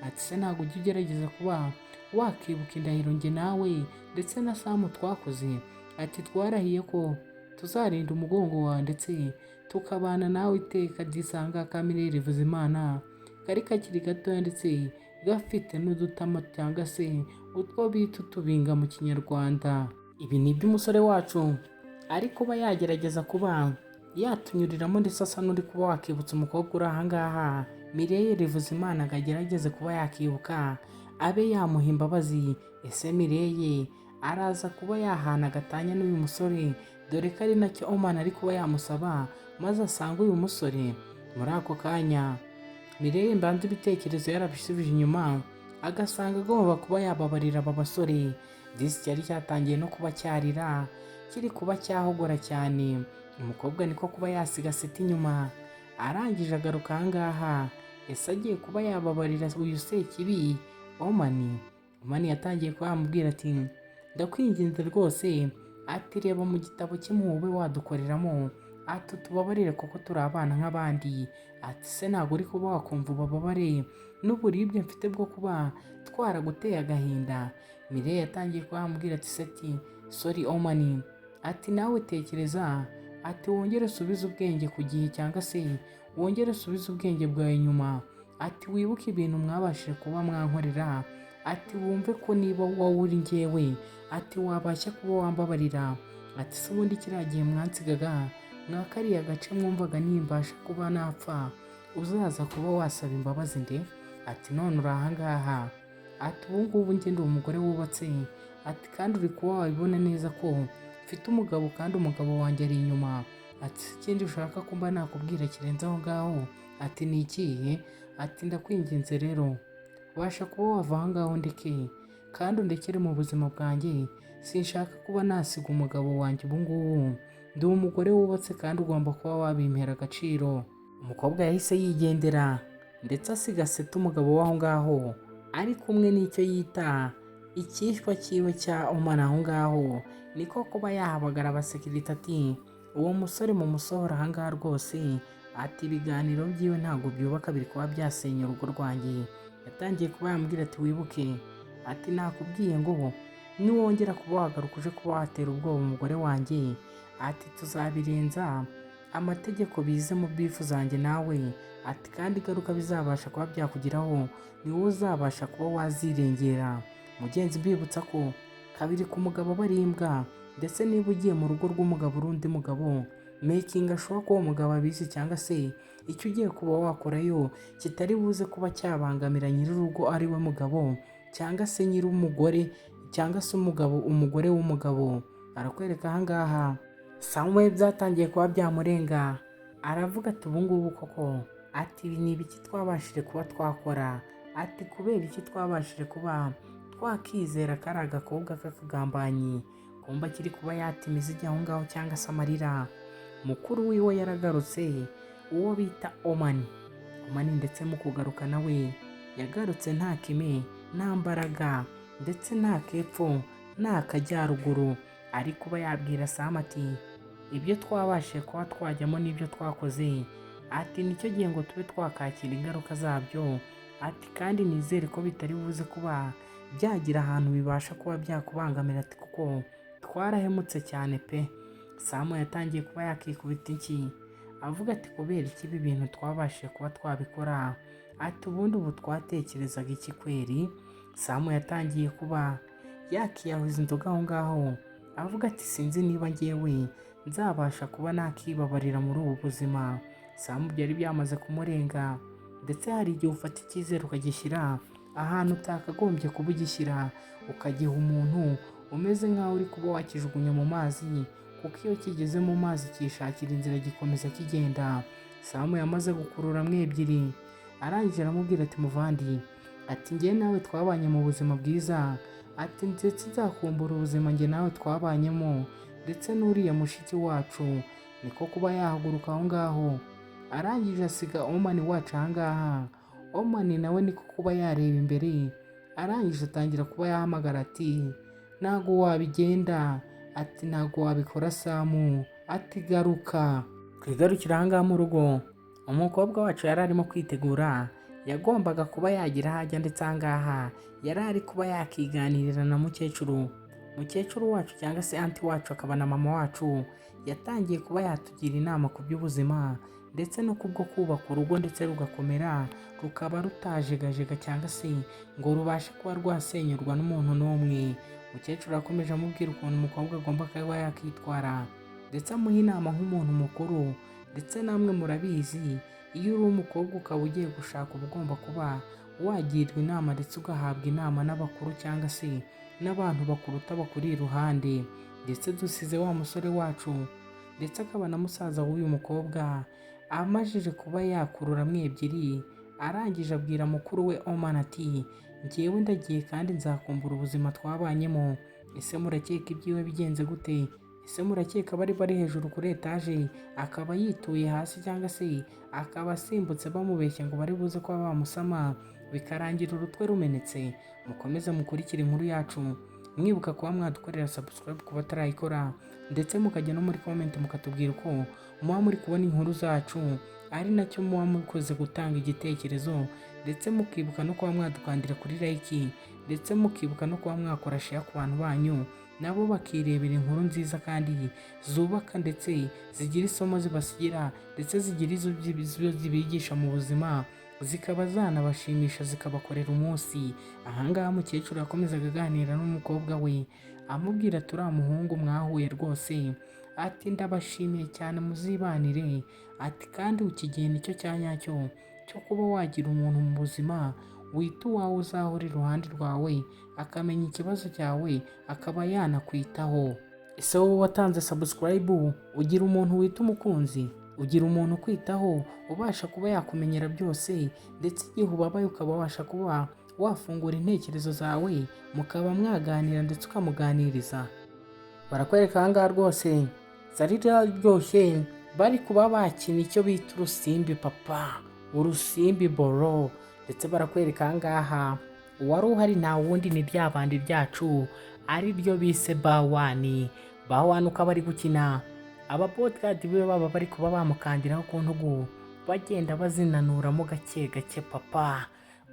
A: ati se ntabwo ujya ugerageza kuba wakibuka indahiro njye nawe ndetse na Samu twakoze, ati twarahiye ko tuzarinda umugongo wawe ndetse tukabana nawe iteka ryisanga ka Mirelle Vuzimana kari kakiri gatoya ndetse gafite n'udutama cyangwa se utwo bita utubinga mu kinyarwanda. Ibi ni iby'umusore wacu ari kuba yagerageza kuba yatunyuriramo ndetse asa n'uri kuba wakibutsa umukobwa uri ahangaha Mirelle Vuzimana akagerageze kuba yakibuka abe yamuha imbabazi. Ese Mirelle araza kuba yahana agatanya n'uyu musore, dore ko ari nacyo Woman ari kuba yamusaba, maze asanga uyu musore muri ako kanya Mirelle mbanza ibitekerezo yarabisubije inyuma, agasanga agomba kuba yababarira aba basore. Disi cyari cyatangiye no kuba cyarira, kiri kuba cyahogora cyane. Umukobwa niko kuba yasiga Seti inyuma, arangije agaruka ahangaha. Ese agiye kuba yababarira uyu Sekibi Woman yatangiye kuba yamubwira ati ndakwinginze rwose, ati reba mu gitabo cy'impuhwe wadukoreramo, ati tubabarire kuko turi abana nk'abandi, ati se ntabwo uri kuba wakumva ubababare n'uburibwe mfite bwo kuba twaraguteye agahinda. Mirelle yatangiye kuba yamubwira ati Seti sorry Woman, ati nawe tekereza, ati wongere usubize ubwenge ku gihe cyangwa se wongere usubize ubwenge bwawe inyuma, ati wibuke ibintu mwabashije kuba mwankorera, ati wumve ko niba wowe uri njyewe, ati wabasha kuba wambabarira, ati se ubundi kiriya gihe mwansigaga mwa kariya gace mwumvaga nimbasha kuba napfa uzaza kuba wasaba imbabazi nde, ati none uri ahangaha, ati ubu ngubu njye ndi umugore wubatse, ati kandi uri kuba wabibona neza ko mfite umugabo kandi umugabo wanjye ari inyuma, ati ikindi ushaka kumba nakubwira kirenze aho ngaho, ati ni ikihe, ati ndakwinginze rero ubasha kuba wava aho ngaho ndeke, kandi undekere mu buzima bwanjye. Sinshaka kuba nasiga umugabo wanjye ubu ngubu. Ndi umugore wubatse kandi ugomba kuba wabimpera agaciro. Umukobwa yahise yigendera ndetse asiga Seta umugabo w'aho ngaho ari kumwe n'icyo yita icyishwa cyiwe cya Oman aho ngaho. Niko kuba yahabagara abasekirite ati uwo musore mu musohora aha ngaha rwose, ati ibiganiro byiwe ntabwo byubaka, biri kuba byasenya urugo rwanjye. Yatangiye kuba yambwira ati wibuke, ati nakubwiye ngo niwongera kuba wagaruka uje kuba watera ubwoba umugore wanjye, ati tuzabirenza amategeko bize mu bifu zanjye nawe, ati kandi garuka bizabasha kuba byakugeraho ni wowe uzabasha kuba wazirengera. Mugenzi mbibutsa ko kabiri ku mugabo barimbwa, ndetse niba ugiye mu rugo rw'umugabo urundi mugabo, making sure ko uwo mugabo abizi cyangwa se icyo ugiye kuba wakorayo kitari buze kuba cyabangamira nyir'urugo ari we mugabo cyangwa se nyir'umugore cyangwa se umugore w'umugabo. Arakwereka aha ngaha Samuel byatangiye kuba byamurenga, aravuga ati ubu ngubu koko, ati ni ibiki twabashije kuba twakora, ati kubera iki twabashije kuba twakizera kari agakobwa k'akagambanyi kumba kiri kuba yatimiza ijya aho ngaho cyangwa se amarira. Mukuru wiwe yaragarutse, uwo bita Oman ndetse mu kugaruka nawe yagarutse nta kime nta mbaraga ndetse nta kepfo nta kajyaruguru. Ari kuba yabwira Sam ati ibyo twabashije kuba twajyamo n'ibyo twakoze, ati nicyo gihe ngo tube twakakira ingaruka zabyo, ati kandi nizere ko bitari buze kuba byagira ahantu bibasha kuba byakubangamira, ati kuko twarahemutse cyane pe. Sam yatangiye kuba yakikubita iki, avuga ati kubera iki ibi bintu twabashije kuba twabikora, ati ubundi ubu twatekerezaga iki kweri. Sam yatangiye kuba yakiyahuza inzoga aho ngaho, avuga ati sinzi niba ngewe nzabasha kuba nakibabarira muri ubu buzima. Sam byari byamaze kumurenga, ndetse hari igihe ufata icyizere ukagishyira ahantu utakagombye kuba ugishyira, ukagiha umuntu umeze nk'aho uri kuba wakijugunya mu mazi, kuko iyo kigeze mu mazi cyishakira inzira gikomeza kigenda. Sam yamaze gukurura ebyiri, arangije aramubwira ati muvandi, ati njye nawe twabanye mu buzima bwiza, ati ndetse nzakumbura ubuzima njye nawe twabanyemo, ndetse n'uriya mushiki wacu. Niko kuba yahaguruka aho ngaho, arangije asiga Oman wacu aha ngaha. Oman nawe niko kuba yareba imbere, arangije atangira kuba yahamagara ati ntago wabigenda, ati ntago wabikora Samu, ati garuka. Twigarukira aha ngaha mu rugo, umukobwa wacu yari arimo kwitegura, yagombaga kuba yagira aho ajya, ndetse aha ngaha yari ari kuba yakiganirira na mukecuru wacu cyangwa se anti wacu akaba na mama wacu. Yatangiye kuba yatugira inama ku by'ubuzima ndetse no kubwo kubaka urugo ndetse rugakomera, rukaba rutajegajega cyangwa se ngo rubashe kuba rwasenyurwa n'umuntu n'umwe. Mukecuru akomeje amubwira ukuntu umukobwa agomba kuba yakitwara, ndetse amuha inama nk'umuntu mukuru. Ndetse namwe murabizi, iyo uri umukobwa ukaba ugiye gushaka uba ugomba kuba wagirwa inama ndetse ugahabwa inama n'abakuru cyangwa se n'abantu bakuruta bakuri iruhande. Ndetse dusize wa musore wacu ndetse akaba na musaza w'uyu mukobwa amajije kuba yakurura ebyiri, arangije abwira mukuru we Oman ati njyewe ndagiye kandi nzakumbura ubuzima twabanyemo. Ese murakeka ibyiwe bigenze gute? Ese murakeka bari hejuru kuri etaje akaba yituye hasi, cyangwa se akaba asimbutse bamubeshya ngo bari buze kuba bamusama bikarangira urutwe rumenetse? Mukomeze mukurikire inkuru yacu, mwibuka kuba mwadukorera subscribe ku batarayikora, ndetse mukajya no muri comment mukatubwira uko muba muri kubona inkuru zacu, ari nacyo muba mukoze gutanga igitekerezo, ndetse mukibuka no kuba mwadukandira kuri like, ndetse mukibuka no kuba mwakora share ku bantu banyu nabo bakirebera inkuru nziza kandi zubaka, ndetse zigira isomo zibasigira, ndetse zigira izo zibigisha mu buzima, zikaba zanabashimisha zikabakorera umunsi. Ahangaha mukecuru yakomezaga aganira n'umukobwa we amubwira ati uriya muhungu mwahuye rwose, ati ndabashimiye cyane muzibanire, ati kandi ukigiye nicyo cya nyacyo cyo kuba wagira umuntu mu buzima wita uwawe uzahora iruhande rwawe, akamenya ikibazo cyawe akaba yanakwitaho. Ese wowe watanze subscribe ugira umuntu wita umukunzi, ugira umuntu ukwitaho ubasha kuba yakumenyera byose, ndetse igihe ubabaye ukaba wabasha kuba wafungura intekerezo zawe mukaba mwaganira ndetse ukamuganiriza. Barakwereka aha ngaha rwose zari raryoshye bari kuba bakina icyo bita urusimbi papa, urusimbi boro, ndetse barakwereka aha ngaha uwari uhari nta wundi ni rya bandi ryacu ari ryo bise bawani. Bawani ukaba ari gukina abapodcast be baba bari kuba bamukandiraho ku ntugu bagenda bazinanuramo gake gake papa.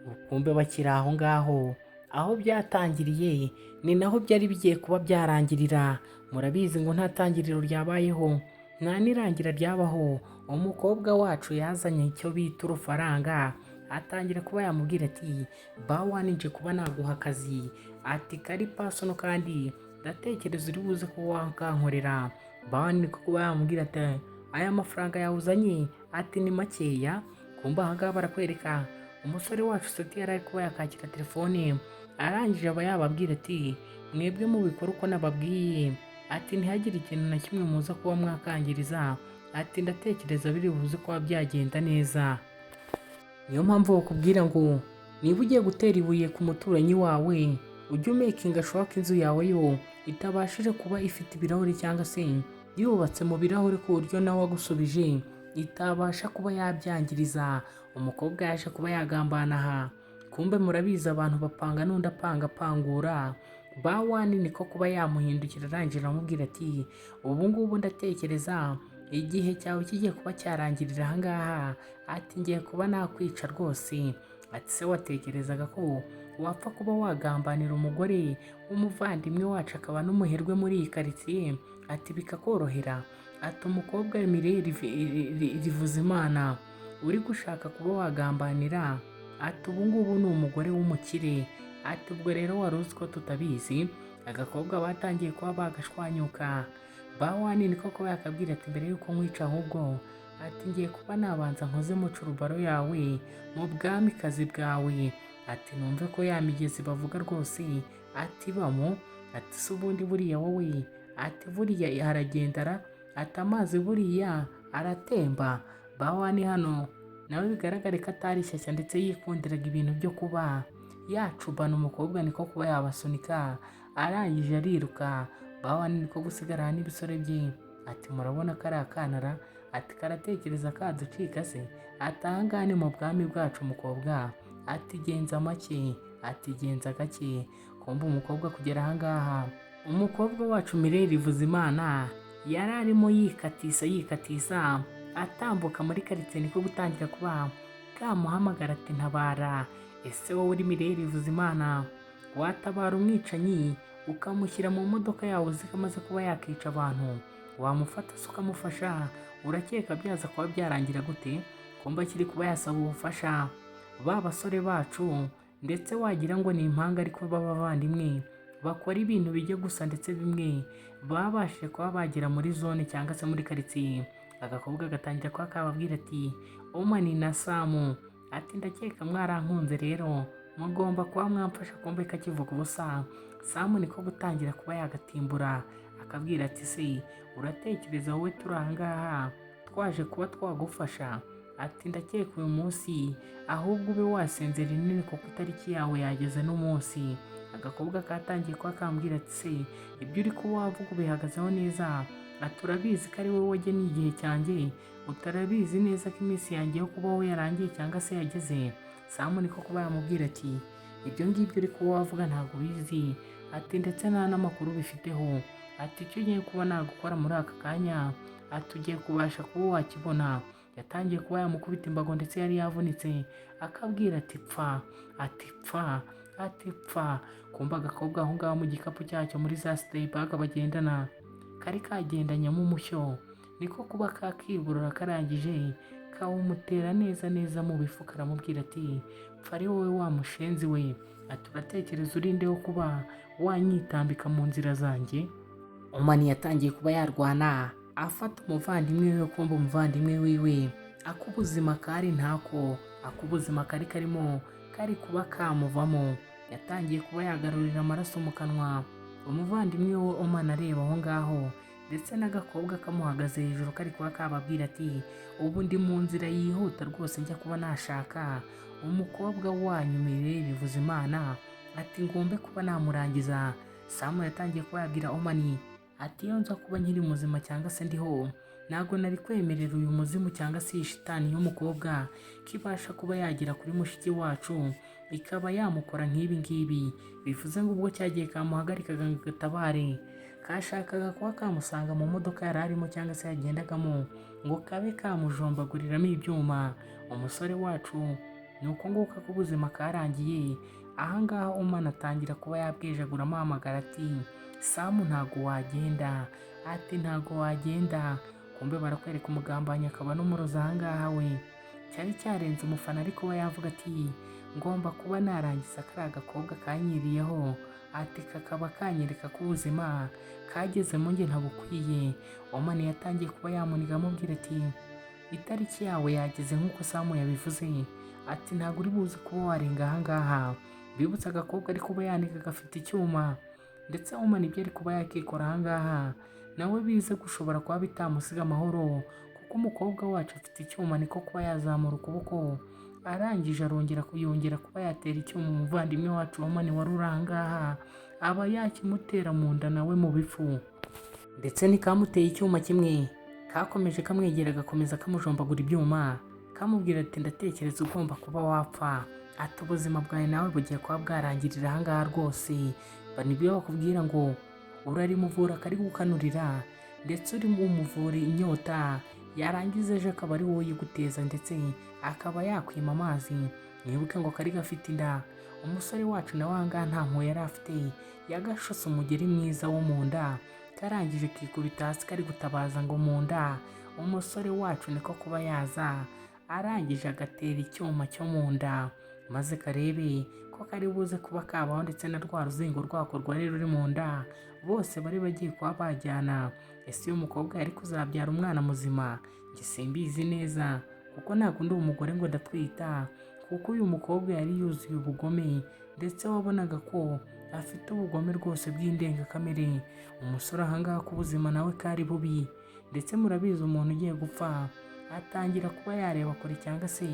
A: Ukumbe bakiri aho ngaho aho byatangiriye ni naho byari bigiye kuba byarangirira. Murabizi ngo nta tangiriro ryabayeho nta n'irangira ryabaho. Umukobwa wacu yazanye icyo bita urufaranga, atangira kuba yamubwira ati bawani nje kuba naguha akazi, ati kari pasono kandi ndatekereza uri buze kuba wakankorera. Bawani niko kuba yamubwira ati aya mafaranga yawuzanye ati ni makeya. Kumba aha ngaha barakwereka umusore wacu Soti yari ari kuba yakakira telefone, arangije aba yababwira ati mwebwe mubikora uko nababwiye, ati ntihagire ikintu na kimwe muza kuba mwakangiriza, ati ndatekereza biri buze kuba byagenda neza. Niyo mpamvu bakubwira ngo niba ugiye gutera ibuye ku muturanyi wawe ujye umekinga sure ko inzu yawe yo itabashije kuba ifite ibirahuri cyangwa se yubatse mu birahuri ku buryo nawe wagusubije itabasha kuba yabyangiriza. Umukobwa yaje kuba yagambana aha. Kumbe murabizi abantu bapanga n'undi apanga apangura. Bawani niko kuba yamuhindukira arangira amubwira ati ubu ngubu ndatekereza igihe cyawe kigiye kuba cyarangirira aha ngaha, ati ngiye kuba nakwica rwose. Ati se watekerezaga ko wapfa kuba wagambanira umugore w'umuvandimwe wacu akaba n'umuherwe muri iyi karitsiye, ati bikakorohera? Ati umukobwa Mirelle Rivuzimana uri gushaka kuba wagambanira, ati ubu ngubu ni umugore w'umukire. Ati ubwo rero wari uzi ko tutabizi? Agakobwa batangiye kuba bagashwanyuka. Bawani niko kuba yakabwira ati mbere yuko nkwica ahubwo ati ngiye kuba nabanza nkoze mu curubaro yawe mu bwamikazi bwawe, ati numve ko ya migezi bavuga rwose ati bamo. Ati se ubundi buriya wowe, ati buriya haragendara, ati amazi buriya aratemba. Bawani hano nawe bigaragare ko atari shyashya ndetse yikundiraga ibintu byo kuba yacubana umukobwa, niko kuba yabasunika arangije ariruka. Bawani niko gusigara n'ibisore bye, ati murabona ko ari akanara, ati karatekereza kaducika se? Ati aha ngaha ni mu bwami bwacu umukobwa, ati genza make, ati genza gake. Kumva umukobwa kugera aha ngaha umukobwa wacu Mirelle Rivuzimana yari arimo yikatisa atambuka muri karitsiye, niko gutangira kuba kamuhamagara ati ntabara. Ese wowe uri Mirelle Rivuzimana watabara umwicanyi ukamushyira mu modoka yawe uzi ko amaze kuba yakica abantu, wamufata se ukamufasha? Urakeka byaza kuba byarangira gute? Kumba kiri kuba yasaba ubufasha ba basore bacu, ndetse wagira ngo ni impanga ariko b'abavandimwe bakora ibintu bijya gusa ndetse bimwe babashije kuba bagera muri zone cyangwa se muri karitsiye. Agakobwa gatangira kuba kababwira ati Omani na Samu, ati ndakeka mwarankunze rero mugomba kuba mwamfasha. Kumbe kakivuga ubusa. Samu niko gutangira kuba yagatimbura akabwira ati se uratekereza wowe turi aha ngaha twaje kuba twagufasha? Ati ndakeka uyu munsi ahubwo ube wasenze rinini kuko itariki yawe yageze n'umunsi. Agakobwa katangiye kuba kambwira ati se ibyo uri kuba wavuga ubihagazeho neza? Ati urabizi ko ari wowe wagennye igihe cyanjye, utarabizi neza ko iminsi yanjye yo kubaho yarangiye cyangwa se yageze? Samu niko kuba yamubwira ati ibyo ngibyo uri kuba wavuga ntabwo ubizi, ati ndetse nta n'amakuru bifiteho. Ati icyo ugiye kuba nagukora muri aka kanya, ati ugiye kubasha kuba wakibona. Yatangiye kuba yamukubita imbago ndetse yari yavunitse, akabwira ati pfa, ati pfa, ati pfa. Kumva agakobwa aho ngaho mu gikapu cyacyo muri za stay bag bagendana kari kagendanyemo umushyo, niko kuba kakiburura karangije kawumutera neza neza mu bifu, karamubwira ati pfa ari wowe wa mushenzi we, ati uratekereza urinde wo kuba wanyitambika mu nzira zanjye? Omani yatangiye kuba yarwana afata umuvandimwe we. Kumva umuvandimwe wiwe akubuzima kari ntako, akubuzima kari karimo kari kuba kamuvamo. Yatangiye kuba yagarurira amaraso mu kanwa. Umuvandimwe we Omani areba aho ngaho, ndetse n'agakobwa kamuhagaze hejuru kari kuba kababwira ati ubu ndi mu nzira yihuta rwose njya kuba nashaka umukobwa wanyu Mirelle Bivuzimana ati ngombe kuba namurangiza. Samu yatangiye kuba yabwira Omani ati iyo nza kuba nkiri muzima cyangwa se ndiho ntabwo nari kwemerera uyu muzimu cyangwa se iyi shitani y'umukobwa kibasha kuba yagera kuri mushiki wacu ikaba yamukora nk'ibi ngibi. Bivuze ngo ubwo cyagiye kamuhagarikaga ngo gatabare kashakaga kuba kamusanga mu modoka yari arimo cyangwa se yagendagamo ngo kabe kamujombaguriramo ibyuma. Umusore wacu ni uko nguko ko ubuzima karangiye. Ahangaha Omani atangira kuba yabwijagura amuhamagara ati Samu ntago wagenda, ati ntago wagenda. Kumbe barakwereka umugambanyi akaba n'umurozi ahangaha we. Cyari cyarenze umufana ariko we yavuga ati ngomba kuba narangiza kariya gakobwa kanyiriyeho, ati kakaba kanyereka ko ubuzima kagezemo njye ntabukwiye. Omani yatangiye kuba yamuniga amubwira ati itariki yawe yageze nk'uko Samu yabivuze, ati ntabwo uri buze kuba warenga ahangaha. Bibutsa agakobwa ari kuba yanika gafite icyuma, ndetse Omani ibyo ari kuba yakikora ahangaha nawe bize gushobora kuba bitamusiga amahoro, kuko umukobwa wacu afite icyuma niko kuba yazamura ukuboko arangije arongera kuyongera kuba yatera icyuma umuvandimwe wacu Omani wari uri ahangaha aba yakimutera mu nda nawe mu bifu. Ndetse ntikamuteye icyuma kimwe, kakomeje kamwegera gakomeza kamujombagura ibyuma kamubwira ati ndatekereza ugomba kuba wapfa, ati ubuzima bwawe nawe bugiye kuba bwarangirira ahangaha rwose. Nibyo bakubwira ngo urarimuvura akari gukanurira, ndetse urimo umuvura inyota yarangiza ejo akaba ari wowe uyiguteza ndetse akaba yakwima amazi. Mwibuke ngo kari gafite inda. Umusore wacu nawe ahangaha nta mpuhwe yari afite, yagashose umugeri mwiza wo mu nda karangije kikubita hasi kari gutabaza ngo mu nda. Umusore wacu niko kuba yaza arangije agatera icyuma cyo mu nda maze karebe ko kari buze kuba kabaho, ndetse na rwa ruzingo rwako rwari ruri mu nda bose bari bagiye kuba bajyana. Ese uyu mukobwa yari kuzabyara umwana muzima? Njye simbizi neza kuko ntabwo ndi umugore ngo ndatwita, kuko uyu mukobwa yari yuzuye ubugome ndetse wabonaga ko afite ubugome rwose bw'indengakamere. Umusore ahangaha ku buzima nawe kari bubi, ndetse murabizi umuntu ugiye gupfa atangira kuba yareba kure cyangwa se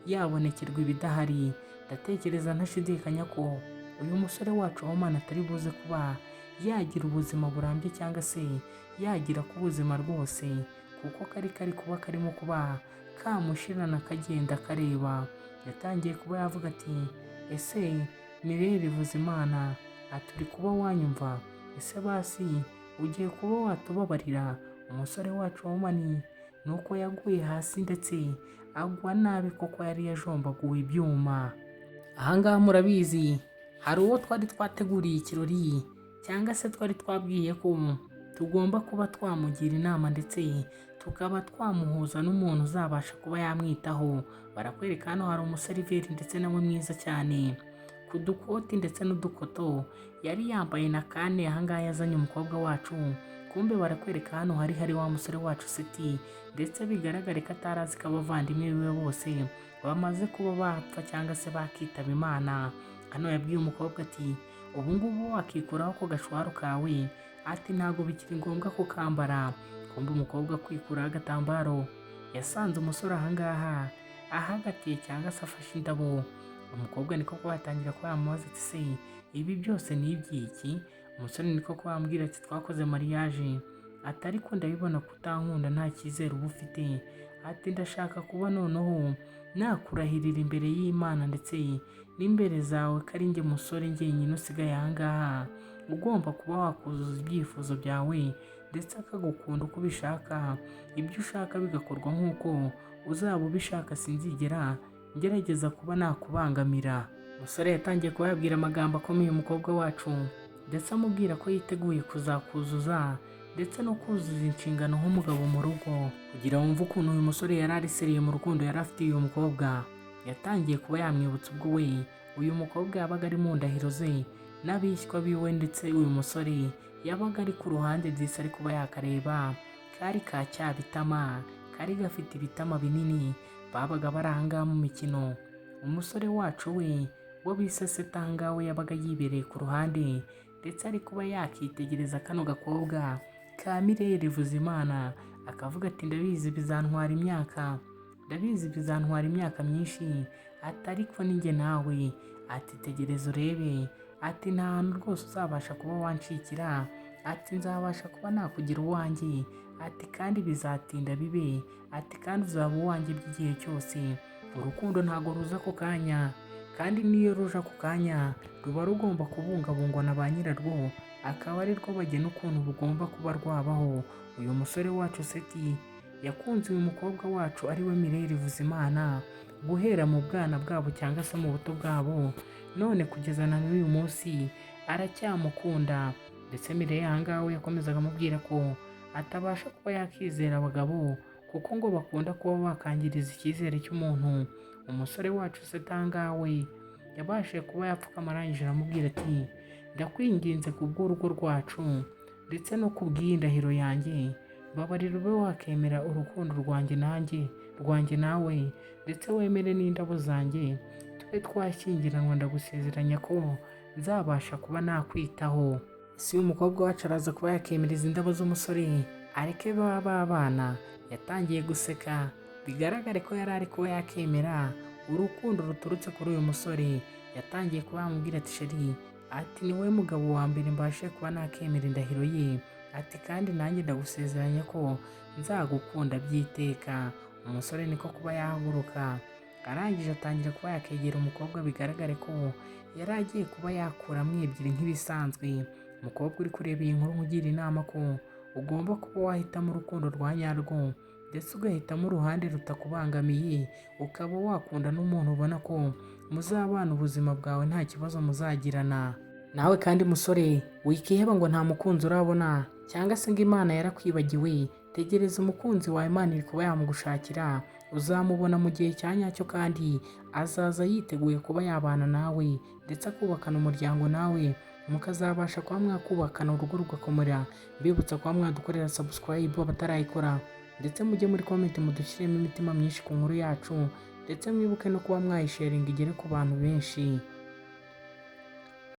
A: yabonekerwa ibidahari. Ndatekereza ntashidikanya ko uyu musore wacu Omani atari buze kuba yagira ubuzima burambye cyangwa se yagira ku buzima rwose, kuko kari kuba karimo kuba kamushirana kagenda kareba. Yatangiye kuba yavuga ati ese Mirelle Bivuzimana aturi kuba wanyumva? Ese basi ugiye kuba watubabarira? Umusore wacu Omani nuko yaguye hasi ndetse agwa nabi kuko yari yajombaguwe ibyuma. Ahangaha murabizi hari uwo twari twateguriye ikirori cyangwa se twari twabwiye ko tugomba kuba twamugira inama ndetse tukaba twamuhuza n'umuntu uzabasha kuba yamwitaho. Barakwereka hano hari umuseriveri ndetse nawe mwiza cyane ku dukoti ndetse n'udukoto yari yambaye na kane. Ahangaha yazanye umukobwa wacu, kumbe barakwereka hano hari wa musore wacu Seti, ndetse bigaragare ko atarazi ko abavandimwe biwe bose bamaze kuba bapfa cyangwa se bakitaba Imana. Hano yabwiye umukobwa ati ubu ngubu wakikuraho ko gashwaro kawe, ati ntabwo bikiri ngombwa kukambara. Kumbe umukobwa kwikuraho agatambaro yasanze umusore ahangaha ahagatiye cyangwa se afashe indabo. Umukobwa niko kuba yatangira kuba yamubaza ati se ibi byose ni iby'iki? Umusore niko kuba yambwira ati twakoze mariage, ati ariko ndabibona kutankunda nta cyizere uba ufite, ati ndashaka kuba noneho nakurahirira imbere y'Imana ndetse n'imbere zawe ko ari njye musore njyenyine usigaye ahangaha ugomba kuba wakuzuza ibyifuzo byawe ndetse akagukunda uko ubishaka, ibyo ushaka bigakorwa nk'uko uzaba ubishaka, sinzigera ngerageza kuba nakubangamira. Umusore yatangiye kuba yabwira amagambo akomeye umukobwa wacu, ndetse amubwira ko yiteguye kuzakuzuza ndetse no kuzuza inshingano nk'umugabo mu rugo. Kugira wumve ukuntu uyu musore yari ariseriye mu rukundo yari afitiye uyu mukobwa, yatangiye kuba yamwibutsa ubwo uyu mukobwa yabaga ari mu ndahiro ze n'abishywa biwe, ndetse uyu musore yabaga ari ku ruhande ndetse ari kuba yakareba. Kari ka cyabitama, kari gafite ibitama binini, babaga bari ahangaha mu mikino. Umusore wacu wo bise Setanga we yabaga yibereye ku ruhande ndetse ari kuba yakitegereza kano gakobwa ka Mirelle Bivuzimana, akavuga ati ndabizi bizantwara imyaka myinshi, ati ariko ninjye nawe, ati tegereza urebe, ati nta hantu rwose uzabasha kuba wancikira, ati nzabasha kuba nakugira uwanjye, ati kandi bizatinda bibe, ati kandi uzaba uwanjye by'igihe cyose. Urukundo ntabwo ruza ako kanya, kandi n'iyo ruje ako kanya ruba rugomba kubungabungwa na ba nyirarwo, akaba ari rwo bagena ukuntu bugomba kuba rwabaho. Uyu musore wacu Seti yakunze uyu mukobwa wacu ari we Mireille Vuzimana guhera mu bwana bwabo cyangwa se mu buto bwabo, none kugeza na n'uyu munsi aracyamukunda. Ndetse Mireille aha ngaha we yakomezaga amubwira ko atabasha kuba yakizera abagabo kuko ngo bakunda kuba bakangiriza icyizere cy'umuntu. Umusore wacu Seti aha ngaha we yabashije kuba yapfukama arangije aramubwira ati ndakwinginze ku bw'urugo rwacu ndetse no ku bw'iyi ndahiro yanjye, babarira ube wakemera urukundo rwanjye nawe, ndetse wemere n'indabo zanjye, tube twashyingiranwa. Ndagusezeranya ko nzabasha kuba nakwitaho. Si uyu mukobwa wacu araza kuba yakemera izi ndabo z'umusore areke baba abana. Yatangiye guseka bigaragare ko yari ari kuba yakemera urukundo ruturutse kuri uyu musore. Yatangiye kuba yamubwira ati sheri, ati ni wowe mugabo wa mbere mbashe kuba nakemera indahiro ye, ati kandi nanjye ndagusezeranya ko nzagukunda by'iteka. Umusore niko kuba yahaguruka arangije atangira kuba yakegera umukobwa, bigaragare ko yari agiye kuba yakuramo ebyiri nk'ibisanzwe. Umukobwa uri kureba iyi nkuru nkugira inama ko ugomba kuba wahitamo urukundo rwa nyarwo, ndetse ugahitamo uruhande rutakubangamiye, ukaba wakunda n'umuntu ubona ko muzabana ubuzima bwawe nta kibazo muzagirana. Nawe kandi musore wikiheba ngo nta mukunzi urabona cyangwa se ngo Imana yarakwibagiwe. Tegereza umukunzi wawe Imana iri kuba yamugushakira, uzamubona mu gihe cya nyacyo kandi azaza yiteguye kuba yabana nawe ndetse akubakana umuryango nawe, mukazabasha kuba mwakubakana urugo rugakomera. Mbibutsa kuba mwadukorera subscribe abatarayikora, ndetse mujye muri comment mudushyiremo imitima myinshi ku nkuru yacu, ndetse mwibuke no kuba mwayisharinga igere ku bantu benshi.